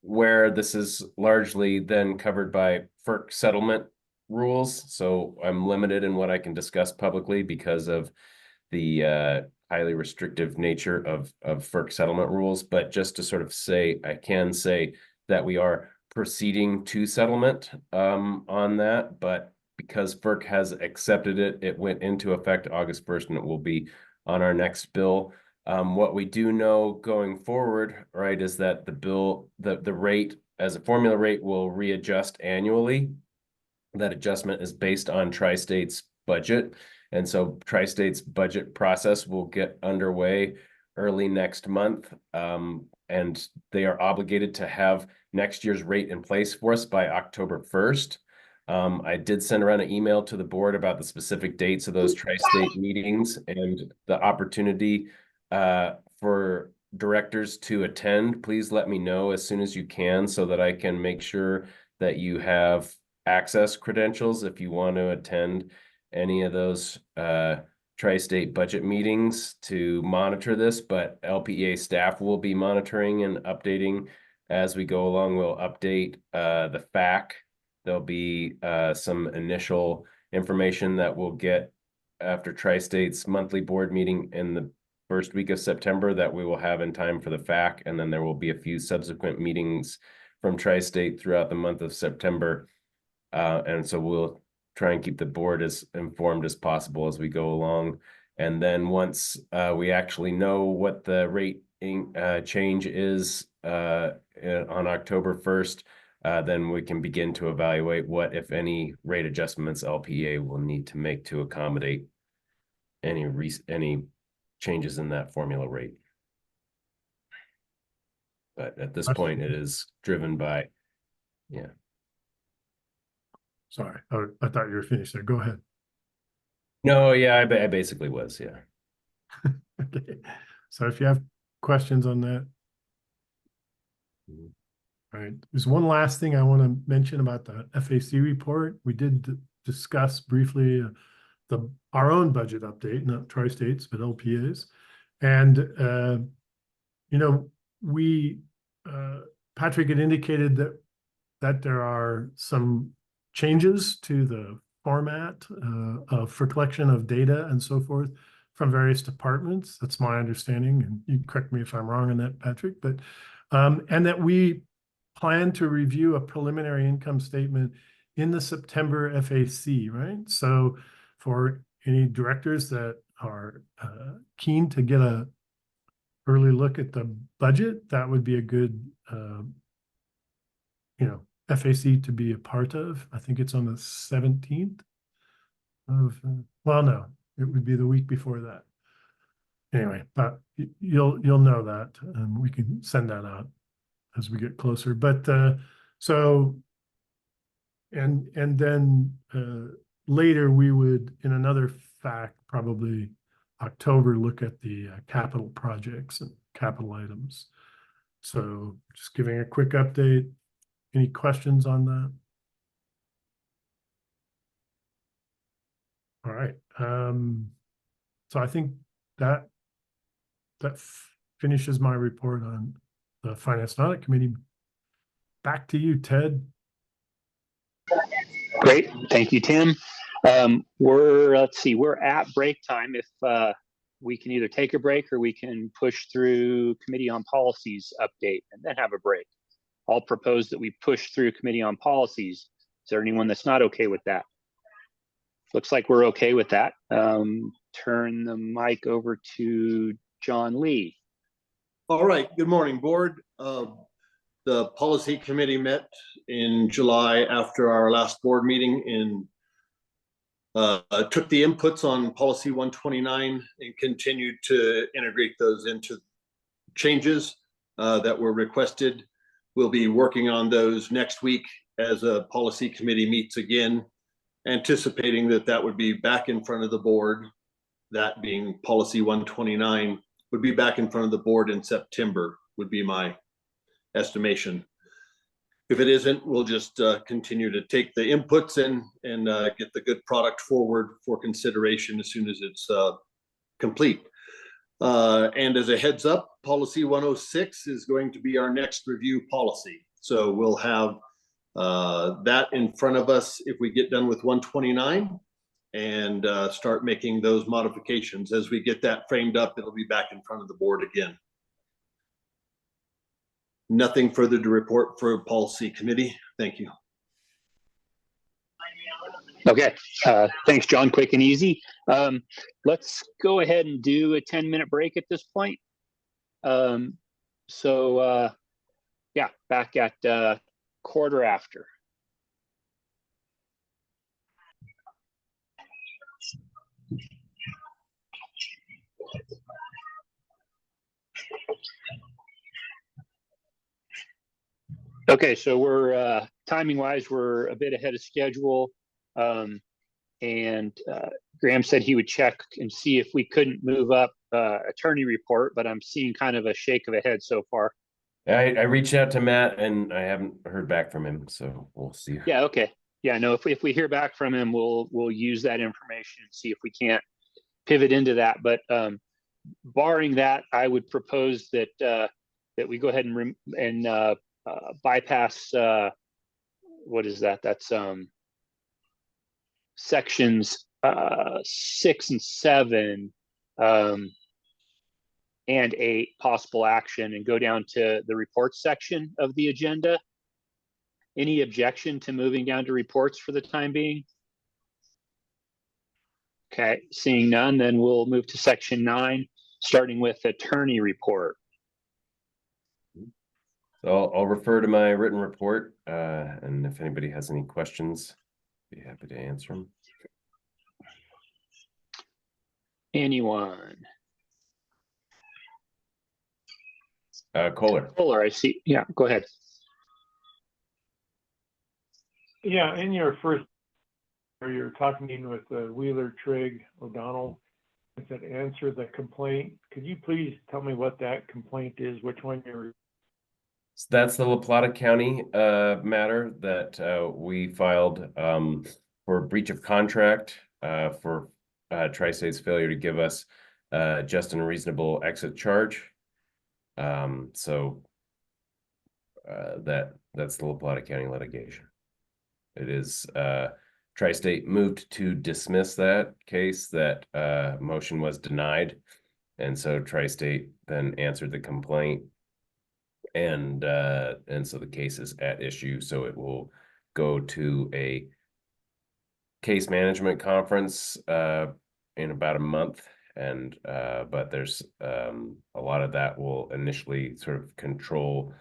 where this is largely then covered by FERC settlement rules. So I'm limited in what I can discuss publicly because of the highly restrictive nature of FERC settlement rules. But just to sort of say, I can say that we are proceeding to settlement on that, but because FERC has accepted it, it went into effect August 1st and it will be on our next bill. What we do know going forward, right, is that the bill, the rate as a formula rate will readjust annually. That adjustment is based on Tri-State's budget. And so Tri-State's budget process will get underway early next month. And they are obligated to have next year's rate in place for us by October 1st. I did send around an email to the board about the specific dates of those Tri-State meetings and the opportunity for directors to attend. Please let me know as soon as you can so that I can make sure that you have access credentials if you want to attend any of those tri-state budget meetings to monitor this, but LPEA staff will be monitoring and updating as we go along. We'll update the FAQ. There'll be some initial information that we'll get after Tri-State's monthly board meeting in the first week of September that we will have in time for the FAQ, and then there will be a few subsequent meetings from Tri-State throughout the month of September. And so we'll try and keep the board as informed as possible as we go along. And then once we actually know what the rate change is on October 1st, then we can begin to evaluate what, if any, rate adjustments LPEA will need to make to accommodate any changes in that formula rate. But at this point, it is driven by, yeah. Sorry, I thought you were finished there. Go ahead. No, yeah, I basically was, yeah. Okay. So if you have questions on that, All right, there's one last thing I want to mention about the FAC report. We did discuss briefly our own budget update, not Tri-States, but LPA's. And, Patrick had indicated that there are some changes to the format for collection of data and so forth from various departments. That's my understanding, and you correct me if I'm wrong on that, Patrick, but and that we plan to review a preliminary income statement in the September FAC, right? So for any directors that are keen to get a early look at the budget, that would be a good FAC to be a part of. I think it's on the 17th of, well, no, it would be the week before that. Anyway, but you'll know that, and we can send that out as we get closer. But so, and then later we would, in another fact, probably October, look at the capital projects and capital items. So just giving a quick update. Any questions on that? All right. So I think that finishes my report on the Finance and Audit Committee. Back to you, Ted. Great, thank you, Tim. We're at break time. If we can either take a break or we can push through Committee on Policies update and then have a break. I'll propose that we push through Committee on Policies. Is there anyone that's not okay with that? Looks like we're okay with that. Turn the mic over to John Lee. All right, good morning, board. The policy committee met in July after our last board meeting took the inputs on policy 129 and continued to integrate those into changes that were requested. We'll be working on those next week as a policy committee meets again, anticipating that would be back in front of the board. That being policy 129 would be back in front of the board in September, would be my estimation. If it isn't, we'll just continue to take the inputs and get the good product forward for consideration as soon as it's complete. And as a heads up, policy 106 is going to be our next review policy. So we'll have that in front of us if we get done with 129 and start making those modifications. As we get that framed up, it'll be back in front of the board again. Nothing further to report for policy committee. Thank you. Okay, thanks, John. Quick and easy. Let's go ahead and do a 10-minute break at this point. Yeah, back at quarter after. Okay, so we're timing wise, we're a bit ahead of schedule. Graham said he would check and see if we couldn't move up attorney report, but I'm seeing kind of a shake of a head so far. I reached out to Matt and I haven't heard back from him, so we'll see. Yeah, okay. Yeah, no, if we hear back from him, we'll use that information and see if we can't pivot into that. But barring that, I would propose that that we go ahead and bypass what is that? That's sections 6 and 7 and 8 possible action and go down to the reports section of the agenda. Any objection to moving down to reports for the time being? Okay, seeing none, then we'll move to section 9, starting with attorney report. So I'll refer to my written report, and if anybody has any questions, be happy to answer them. Anyone? Kohler. Kohler, I see. Yeah, go ahead. Yeah, in your first, or you're talking with Wheeler, Trigg, O'Donnell, it said answer the complaint. Could you please tell me what that complaint is? Which one you're? So that's the La Plata County matter that we filed for breach of contract for Tri-State's failure to give us just and reasonable exit charge. So that's the La Plata County litigation. It is Tri-State moved to dismiss that case. That motion was denied, and so Tri-State then answered the complaint, and so the case is at issue. So it will go to a case management conference in about a month, and but there's a lot of that will initially sort of control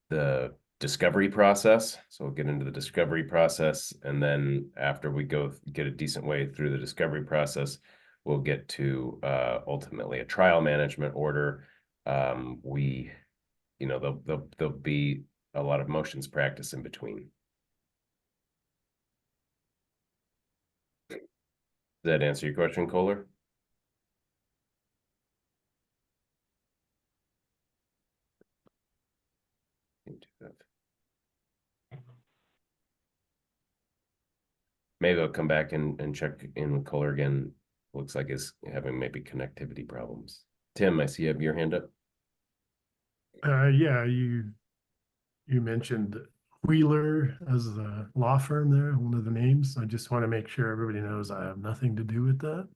the discovery process. So we'll get into the discovery process, and then after we get a decent way through the discovery process, we'll get to ultimately a trial management order. There'll be a lot of motions practice in between. Does that answer your question, Kohler? Maybe I'll come back and check in with Kohler again. Looks like he's having maybe connectivity problems. Tim, I see you have your hand up. Yeah, you mentioned Wheeler as a law firm there, one of the names. I just want to make sure everybody knows I have nothing to do with that.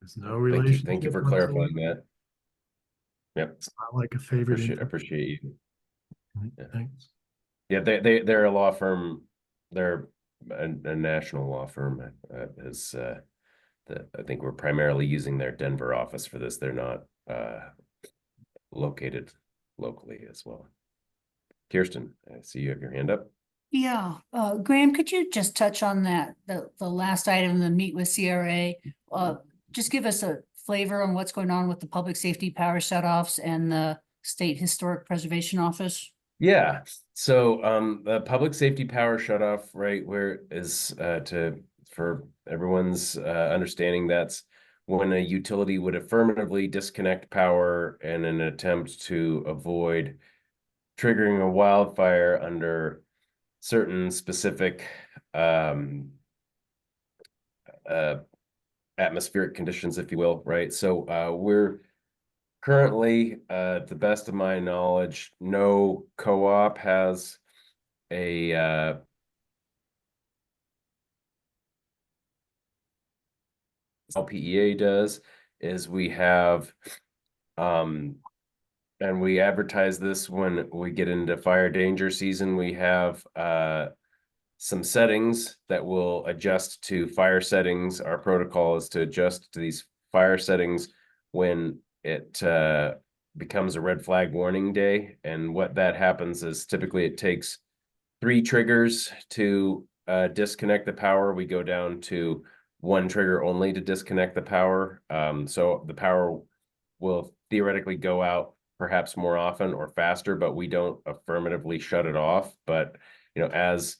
There's no relationship. Thank you for clarifying that. Yep. It's not like a favorite. Appreciate you. Yeah. Thanks. Yeah, they're a law firm. They're a national law firm. I think we're primarily using their Denver office for this. They're not located locally as well. Kirsten, I see you have your hand up. Yeah, Graham, could you just touch on that, the last item, the meet with CRA? Just give us a flavor on what's going on with the public safety power shutoffs and the State Historic Preservation Office. Yeah, so the public safety power shutoff, right, where is for everyone's understanding, that's when a utility would affirmatively disconnect power in an attempt to avoid triggering a wildfire under certain specific atmospheric conditions, if you will, right? So we're currently, to the best of my knowledge, no co-op has a LPEA does is we have and we advertise this when we get into fire danger season. We have some settings that will adjust to fire settings. Our protocol is to adjust to these fire settings when it becomes a red flag warning day. And what that happens is typically it takes 3 triggers to disconnect the power. We go down to 1 trigger only to disconnect the power. So the power will theoretically go out perhaps more often or faster, but we don't affirmatively shut it off. But, as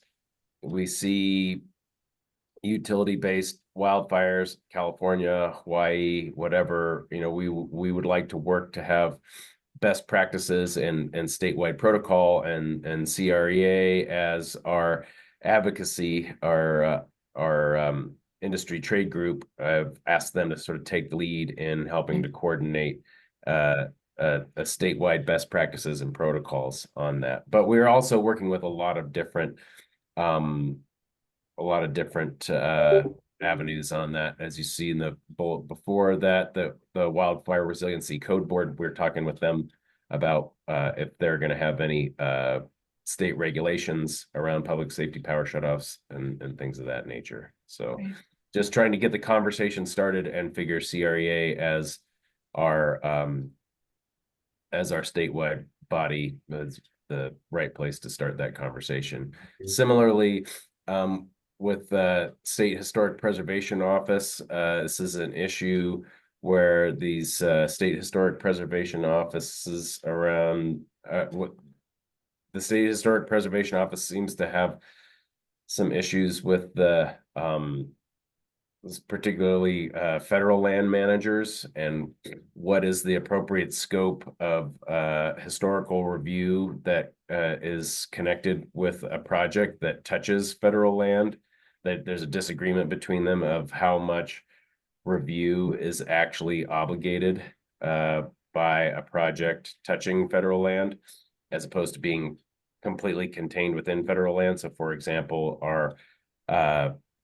we see utility-based wildfires, California, Hawaii, whatever, we would like to work to have best practices and statewide protocol and CREA as our advocacy, our industry trade group. I've asked them to sort of take the lead in helping to coordinate a statewide best practices and protocols on that. But we're also working with a lot of different avenues on that. As you see in the bullet before that, the Wildfire Resiliency Code Board, we're talking with them about if they're going to have any state regulations around public safety power shutoffs and things of that nature. So just trying to get the conversation started and figure CREA as our statewide body is the right place to start that conversation. Similarly, with the State Historic Preservation Office, this is an issue where these State Historic Preservation Offices around the State Historic Preservation Office seems to have some issues with the particularly federal land managers, and what is the appropriate scope of historical review that is connected with a project that touches federal land. That there's a disagreement between them of how much review is actually obligated by a project touching federal land, as opposed to being completely contained within federal land. So for example, our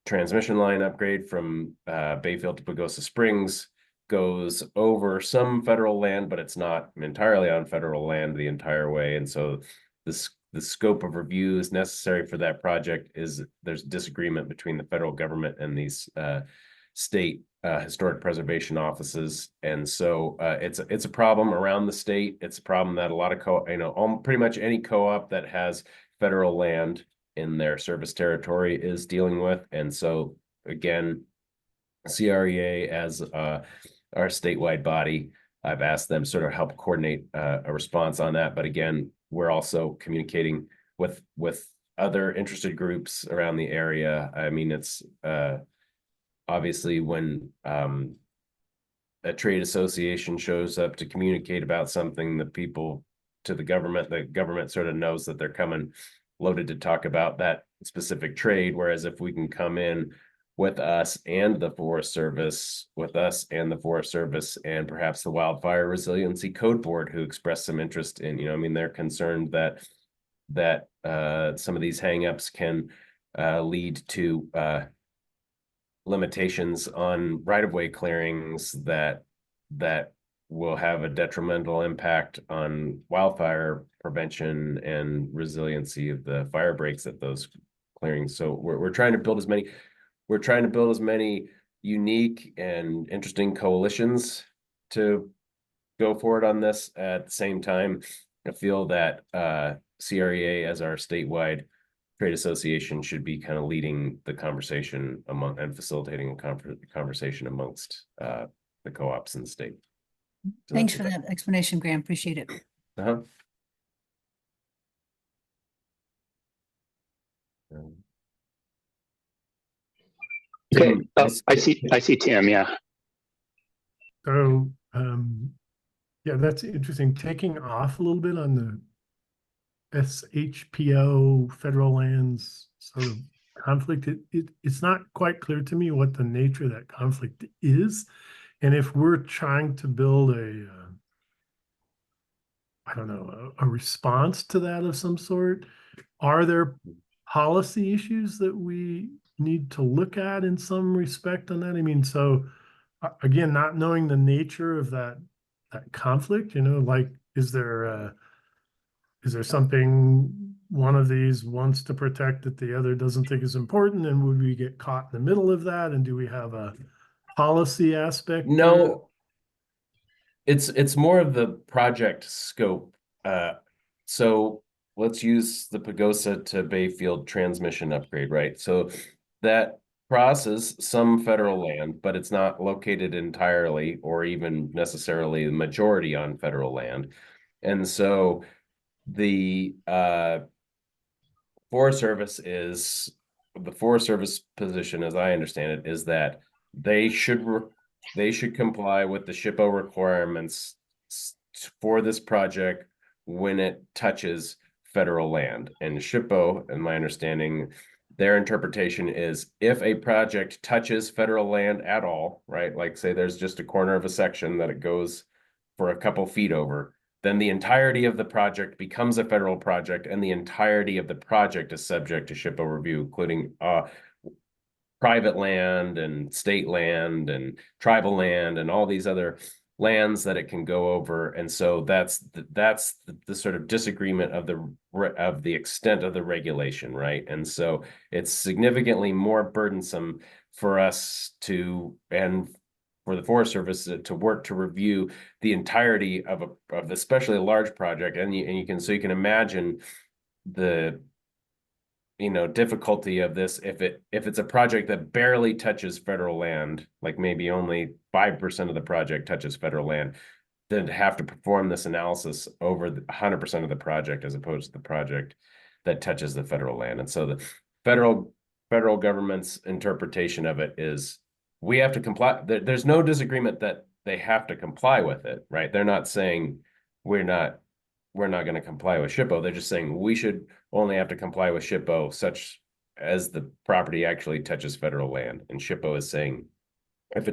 transmission line upgrade from Bayfield to Pagosa Springs goes over some federal land, but it's not entirely on federal land the entire way. And so the scope of review is necessary for that project is there's disagreement between the federal government and these state historic preservation offices. And so it's a problem around the state. It's a problem that a lot of pretty much any co-op that has federal land in their service territory is dealing with. And so again, CREA as our statewide body, I've asked them sort of help coordinate a response on that. But again, we're also communicating with other interested groups around the area. I mean, it's obviously when a trade association shows up to communicate about something, the government sort of knows that they're coming loaded to talk about that specific trade. Whereas if we can come in with us and the Forest Service, and perhaps the Wildfire Resiliency Code Board, who expressed some interest in, they're concerned that some of these hangups can lead to limitations on right-of-way clearings that will have a detrimental impact on wildfire prevention and resiliency of the fire breaks at those clearings. So we're trying to build as many unique and interesting coalitions to go forward on this. At the same time, I feel that CREA as our statewide trade association should be kind of leading the conversation and facilitating a conversation amongst the co-ops in the state. So Thanks for that explanation, Graham. Appreciate it. Okay, I see Tim, yeah. So, yeah, that's interesting. Taking off a little bit on the SHPO federal lands sort of conflict, it's not quite clear to me what the nature of that conflict is. And if we're trying to build a response to that of some sort, are there policy issues that we need to look at in some respect on that? I mean, so again, not knowing the nature of that conflict, like, is there something one of these wants to protect that the other doesn't think is important? And would we get caught in the middle of that? And do we have a policy aspect? No, it's more of the project scope. So let's use the Pagosa to Bayfield transmission upgrade, right? So that crosses some federal land, but it's not located entirely or even necessarily the majority on federal land. And so the Forest Service position, as I understand it, is that they should comply with the SHPO requirements for this project when it touches federal land. And SHPO, in my understanding, their interpretation is if a project touches federal land at all, right? Like say there's just a corner of a section that it goes for a couple feet over, then the entirety of the project becomes a federal project, and the entirety of the project is subject to SHPO review, including private land and state land and tribal land and all these other lands that it can go over. And so that's the sort of disagreement of the extent of the regulation, right? And so it's significantly more burdensome for us and for the Forest Service to work to review the entirety of especially a large project. And you can imagine the difficulty of this if it's a project that barely touches federal land, like maybe only 5% of the project touches federal land, then to have to perform this analysis over 100% of the project as opposed to the project that touches the federal land. And so the federal government's interpretation of it is we have to comply. There's no disagreement that they have to comply with it, right? They're not saying we're not going to comply with SHPO. They're just saying we should only have to comply with SHPO such as the property actually touches federal land. And SHPO is saying if the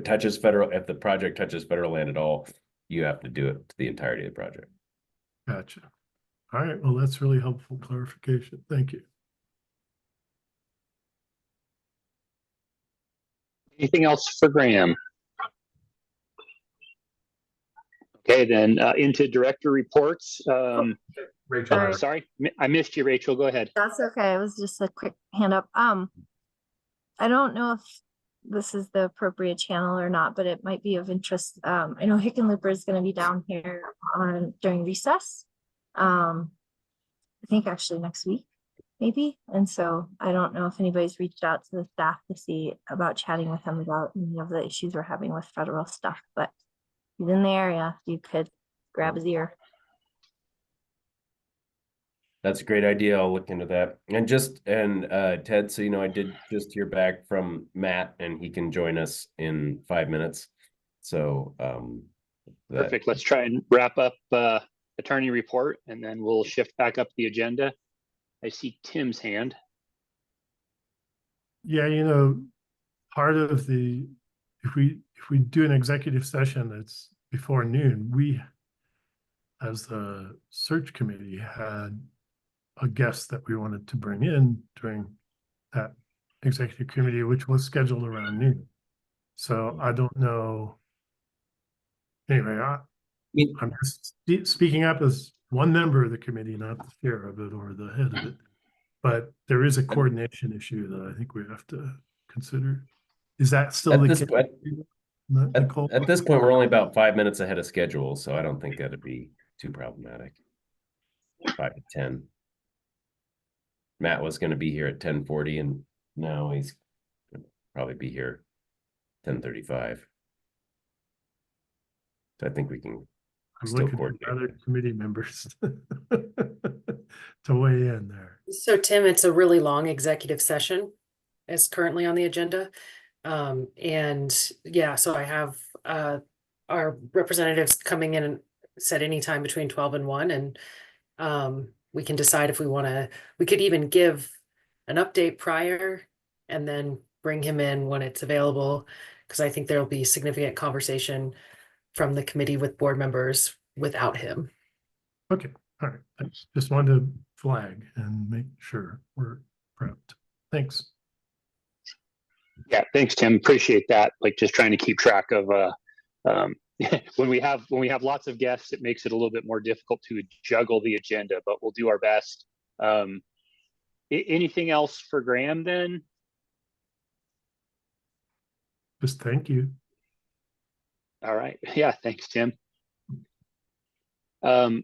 project touches federal land at all, you have to do it to the entirety of the project. Gotcha. All right, well, that's really helpful clarification. Thank you. Anything else for Graham? Okay, then into director reports. Rachel. Sorry, I missed you, Rachel. Go ahead. That's okay. It was just a quick hand up. I don't know if this is the appropriate channel or not, but it might be of interest. I know Hickenlooper is going to be down here during recess. I think actually next week, maybe. And so I don't know if anybody's reached out to the staff to see about chatting with him about any of the issues we're having with federal stuff, but he's in the area. You could grab his ear. That's a great idea. I'll look into that. And Ted, so you know, I did just hear back from Matt and he can join us in 5 minutes. So Perfect. Let's try and wrap up attorney report and then we'll shift back up the agenda. I see Tim's hand. Yeah, you know, part of the if we do an executive session that's before noon, we as the search committee had a guest that we wanted to bring in during that executive committee, which was scheduled around noon. So I don't know. Anyway, I'm just speaking up as one member of the committee, not the chair of it or the head of it. But there is a coordination issue that I think we have to consider. Is that still at the this case? at this point, we're only about 5 minutes ahead of schedule, so I don't think that'd be too problematic. 5 to 10. Matt was going to be here at 10:40, and now he's going to probably be here 10:35. So I think we can I'm still looking for coordinate. other committee members to weigh in there. So Tim, it's a really long executive session is currently on the agenda. And yeah, so I have our representatives coming in and said anytime between 12 and 1, and we can decide if we could even give an update prior and then bring him in when it's available, because I think there'll be significant conversation from the committee with board members without him. Okay, all right. I just wanted to flag and make sure we're prepped. Thanks. Yeah, thanks, Tim. Appreciate that. Like just trying to keep track of when we have lots of guests, it makes it a little bit more difficult to juggle the agenda, but we'll do our best. Anything else for Graham then? Just thank you. All right. Yeah, thanks, Tim. Well,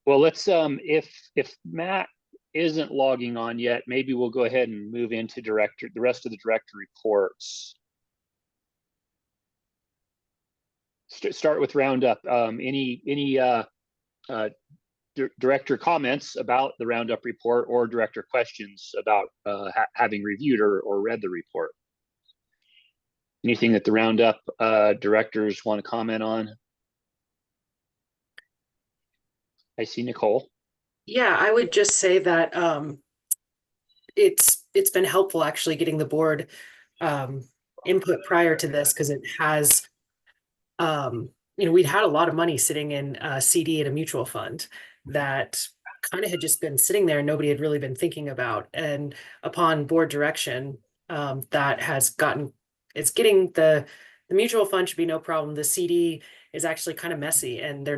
let's if Matt isn't logging on yet, maybe we'll go ahead and move into the rest of the director reports. Start with roundup. Any director comments about the roundup report or director questions about having reviewed or read the report? Anything that the roundup directors want to comment on? I see Nicole. Yeah, I would just say that it's been helpful actually getting the board input prior to this, because it has we'd had a lot of money sitting in a CD at a mutual fund that kind of had just been sitting there and nobody had really been thinking about. And upon board direction, that has gotten, it's getting the mutual fund should be no problem. The CD is actually kind of messy, and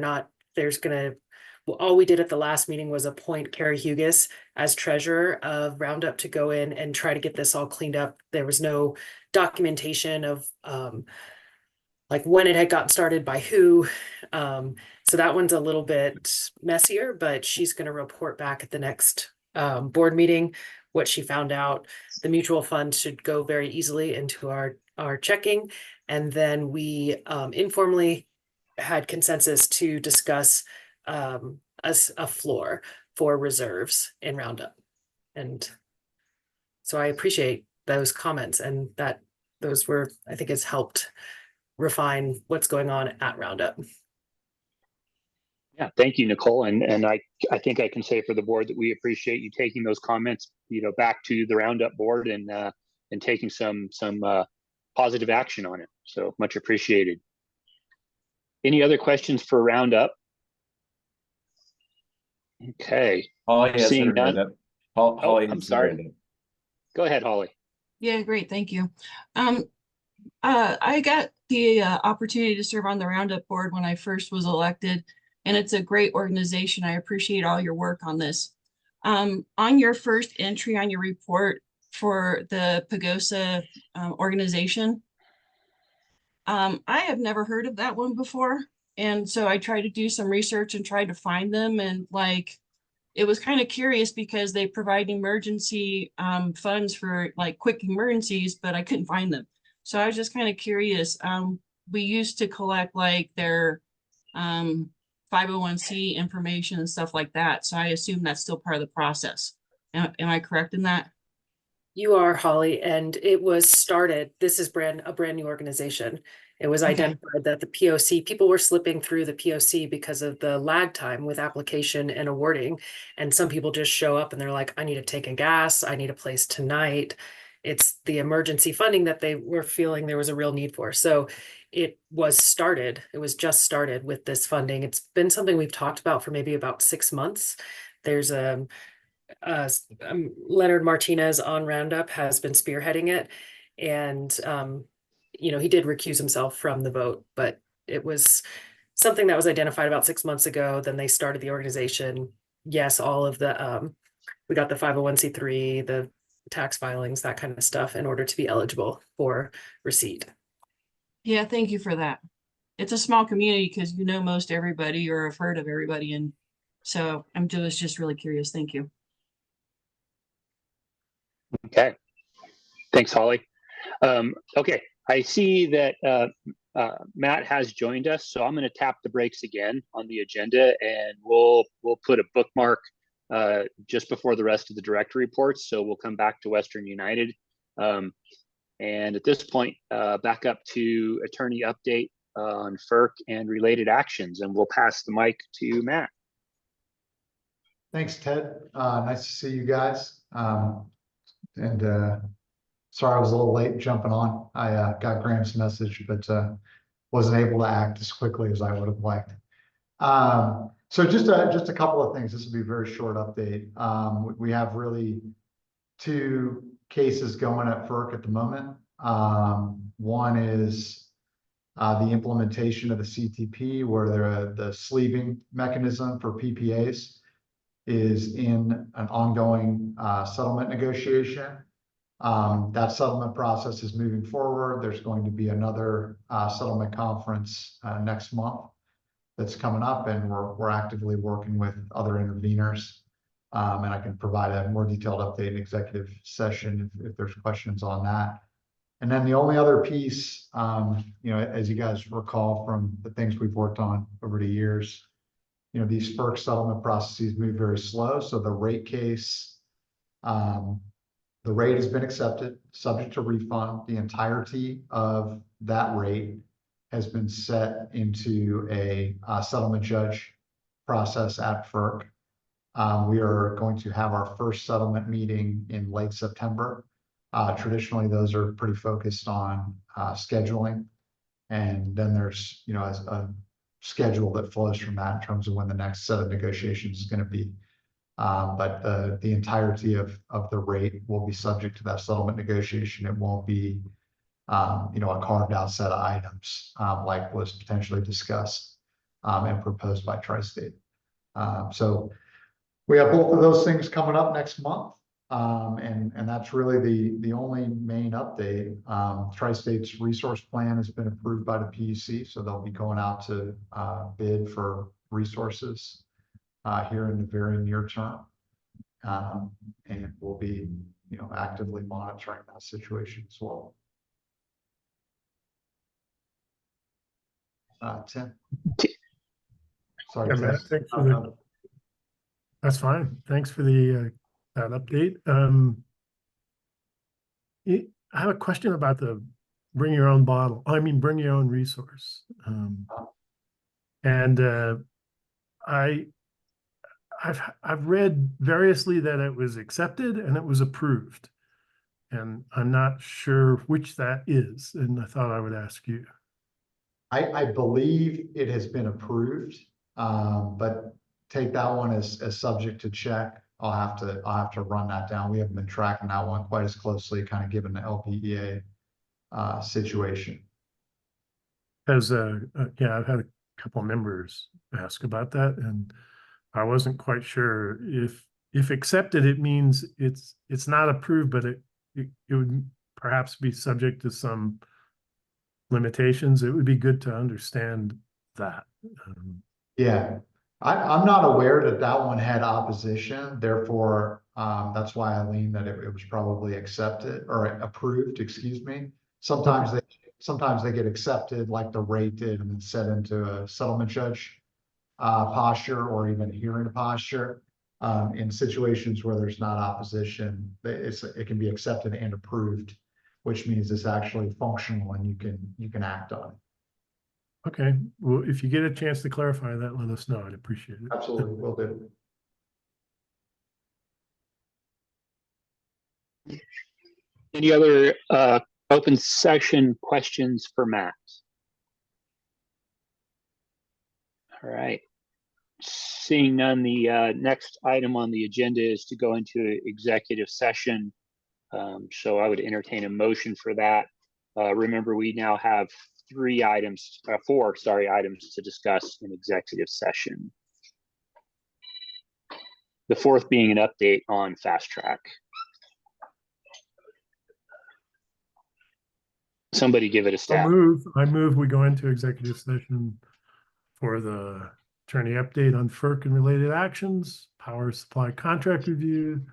all we did at the last meeting was appoint Carrie Hughes as treasurer of Roundup to go in and try to get this all cleaned up. There was no documentation of like when it had gotten started by who. So that one's a little bit messier, but she's going to report back at the next board meeting what she found out. The mutual fund should go very easily into our checking. And then we informally had consensus to discuss a floor for reserves in Roundup. And so I appreciate those comments, and that those were, I think it's helped refine what's going on at Roundup. Yeah, thank you, Nicole. And I think I can say for the board that we appreciate you taking those comments, back to the Roundup board and taking some positive action on it. So much appreciated. Any other questions for Roundup? Okay. Holly has Seeing her hand none. up. Holly I'm has her hand sorry. up. Go ahead, Holly. Yeah, great. Thank you. I got the opportunity to serve on the Roundup board when I first was elected, and it's a great organization. I appreciate all your work on this. On your first entry on your report for the Pagosa organization, I have never heard of that one before. And so I tried to do some research and tried to find them, and it was kind of curious because they provide emergency funds for quick emergencies, but I couldn't find them. So I was just kind of curious. We used to collect their 501c information and stuff like that. So I assume that's still part of the process. Am I correct in that? You are, Holly, and it was started. This is a brand new organization. It was identified that the POC, people were slipping through the POC because of the lag time with application and awarding. And some people just show up and they're like, I need to take a gas, I need a place tonight. It's the emergency funding that they were feeling there was a real need for. So it was just started with this funding. It's been something we've talked about for maybe about 6 months. There's Leonard Martinez on Roundup has been spearheading it, and he did recuse himself from the vote, but it was something that was identified about 6 months ago. Then they started the organization. Yes, all of the we got the 501c3, the tax filings, that kind of stuff in order to be eligible for receipt. Yeah, thank you for that. It's a small community because most everybody or have heard of everybody, and so I'm just really curious. Thank you. Okay. Thanks, Holly. Okay, I see that Matt has joined us, so I'm going to tap the brakes again on the agenda, and we'll put a bookmark just before the rest of the director reports. So we'll come back to Western United. And at this point, back up to attorney update on FERC and related actions, and we'll pass the mic to Matt. Thanks, Ted. Nice to see you guys. Sorry I was a little late jumping on. I got Graham's message, but wasn't able to act as quickly as I would have liked. So just a couple of things. This will be a very short update. We have really 2 cases going at FERC at the moment. One is the implementation of the CTP, where the sleeving mechanism for PPAs is in an ongoing settlement negotiation. That settlement process is moving forward. There's going to be another settlement conference next month that's coming up, and we're actively working with other interveners. And I can provide a more detailed update in executive session if there's questions on that. And then the only other piece, as you guys recall from the things we've worked on over the years, these FERC settlement processes move very slow. So the rate case, the rate has been accepted, subject to refund. The entirety of that rate has been set into a settlement judge process at FERC. We are going to have our first settlement meeting in late September. Traditionally, those are pretty focused on scheduling. And then there's, a schedule that flows from that in terms of when the next set of negotiations is going to be. But the entirety of the rate will be subject to that settlement negotiation. It won't be, a carved out set of items like was potentially discussed and proposed by Tri-State. So we have both of those things coming up next month. And that's really the only main update. Tri-State's resource plan has been approved by the PUC, so they'll be going out to bid for resources here in the very near term. And we'll be, actively monitoring that situation as well. Tim. Sorry, Yeah, Matt, thanks for that's fine. Thanks for the that update. I have a question about the bring your own bottle. I mean, bring your own resource. And I've read variously that it was accepted and it was approved. And I'm not sure which that is, and I thought I would ask you. I believe it has been approved, but take that one as subject to check. I'll have to run that down. We haven't been tracking that one quite as closely, kind of given the LPEA situation. As yeah, I've had a couple members ask about that, and I wasn't quite sure if accepted, it means it's not approved, but it would perhaps be subject to some limitations. It would be good to understand that. Yeah, I'm not aware that one had opposition. Therefore, that's why I lean that it was probably accepted or approved, excuse me. Sometimes they get accepted like the rate did and then set into a settlement judge posture or even hearing posture. In situations where there's not opposition, it can be accepted and approved, which means it's actually functional and you can act on it. Okay, well, if you get a chance to clarify that, let us know. I'd appreciate it. Absolutely, will do. Any other open session questions for Matt? All right. Seeing none, the next item on the agenda is to go into executive session. So I would entertain a motion for that. Remember, we now have four items to discuss in executive session. The fourth being an update on Fast Track. Somebody give it a stab. I move we go into executive session for the attorney update on FERC and related actions, power supply contract review,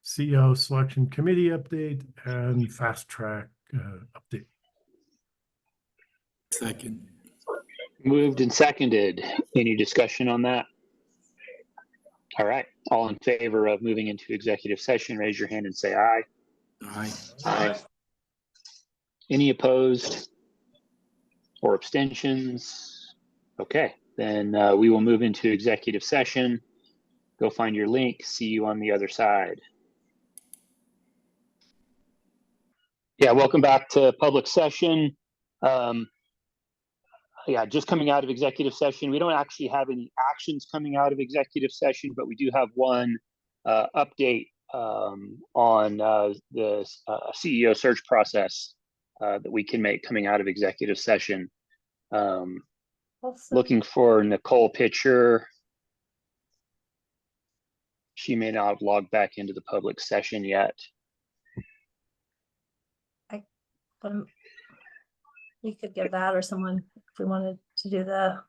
CEO selection committee update, and Fast Track update. Second. Moved and seconded. Any discussion on that? All right. All in favor of moving into executive session, raise your hand and say aye. Aye. Aye. Any opposed or abstentions? Okay, then we will move into executive session. Go find your link. See you on the other side. Yeah, welcome back to public session. Yeah, just coming out of executive session. We don't actually have any actions coming out of executive session, but we do have one update on the CEO search process that we can make coming out of executive session. Looking for Nicole Pitcher. She may not have logged back into the public session yet. We could give that or someone if we wanted to do the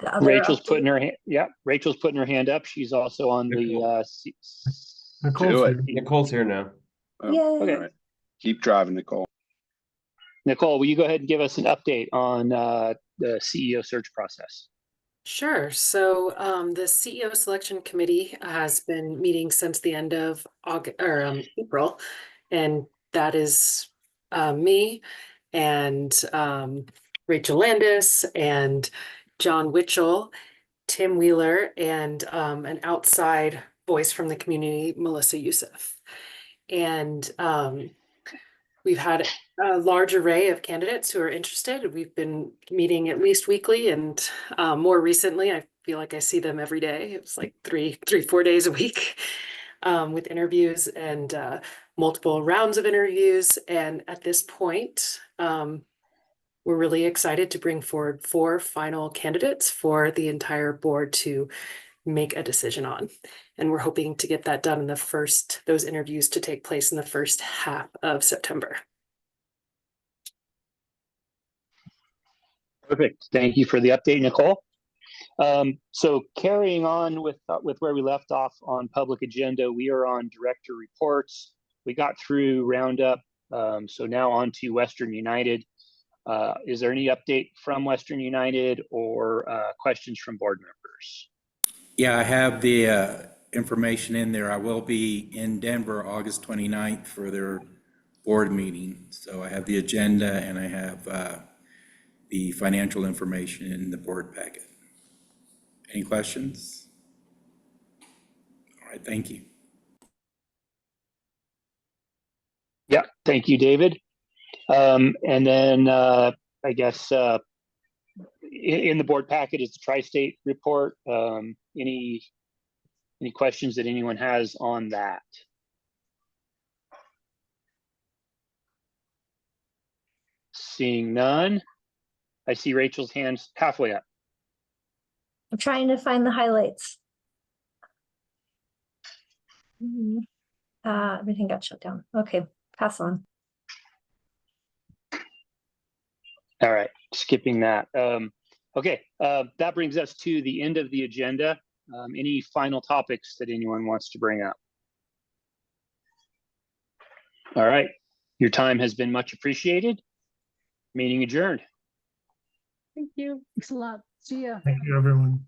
other Rachel's update. putting her hand. Yeah, Rachel's putting her hand up. She's also on the. Nicole's here now. Yay. Okay. Keep driving, Nicole. Nicole, will you go ahead and give us an update on the CEO search process? Sure. So the CEO selection committee has been meeting since the end of August or April, and that is me and Rachel Landis and John Witchell, Tim Wheeler, and an outside voice from the community, Melissa Youssef. And we've had a large array of candidates who are interested. We've been meeting at least weekly, and more recently, I feel like I see them every day. It was like 4 days a week with interviews and multiple rounds of interviews. And at this point, we're really excited to bring forward 4 final candidates for the entire board to make a decision on. And we're hoping to get that done in those interviews to take place in the first half of September. Perfect. Thank you for the update, Nicole. So carrying on with where we left off on public agenda, we are on director reports. We got through roundup. So now on to Western United. Is there any update from Western United or questions from board members? Yeah, I have the information in there. I will be in Denver August 29th for their board meeting. So I have the agenda and I have the financial information in the board packet. Any questions? All right, thank you. Yeah, thank you, David. And then I guess in the board packet is the tri-state report. Any questions that anyone has on that? Seeing none, I see Rachel's hands halfway up. I'm trying to find the highlights. Everything got shut down. Okay, pass on. All right, skipping that. Okay, that brings us to the end of the agenda. Any final topics that anyone wants to bring up? All right, your time has been much appreciated. Meeting adjourned. Thank you. Thanks a lot. See ya. Thank you, everyone.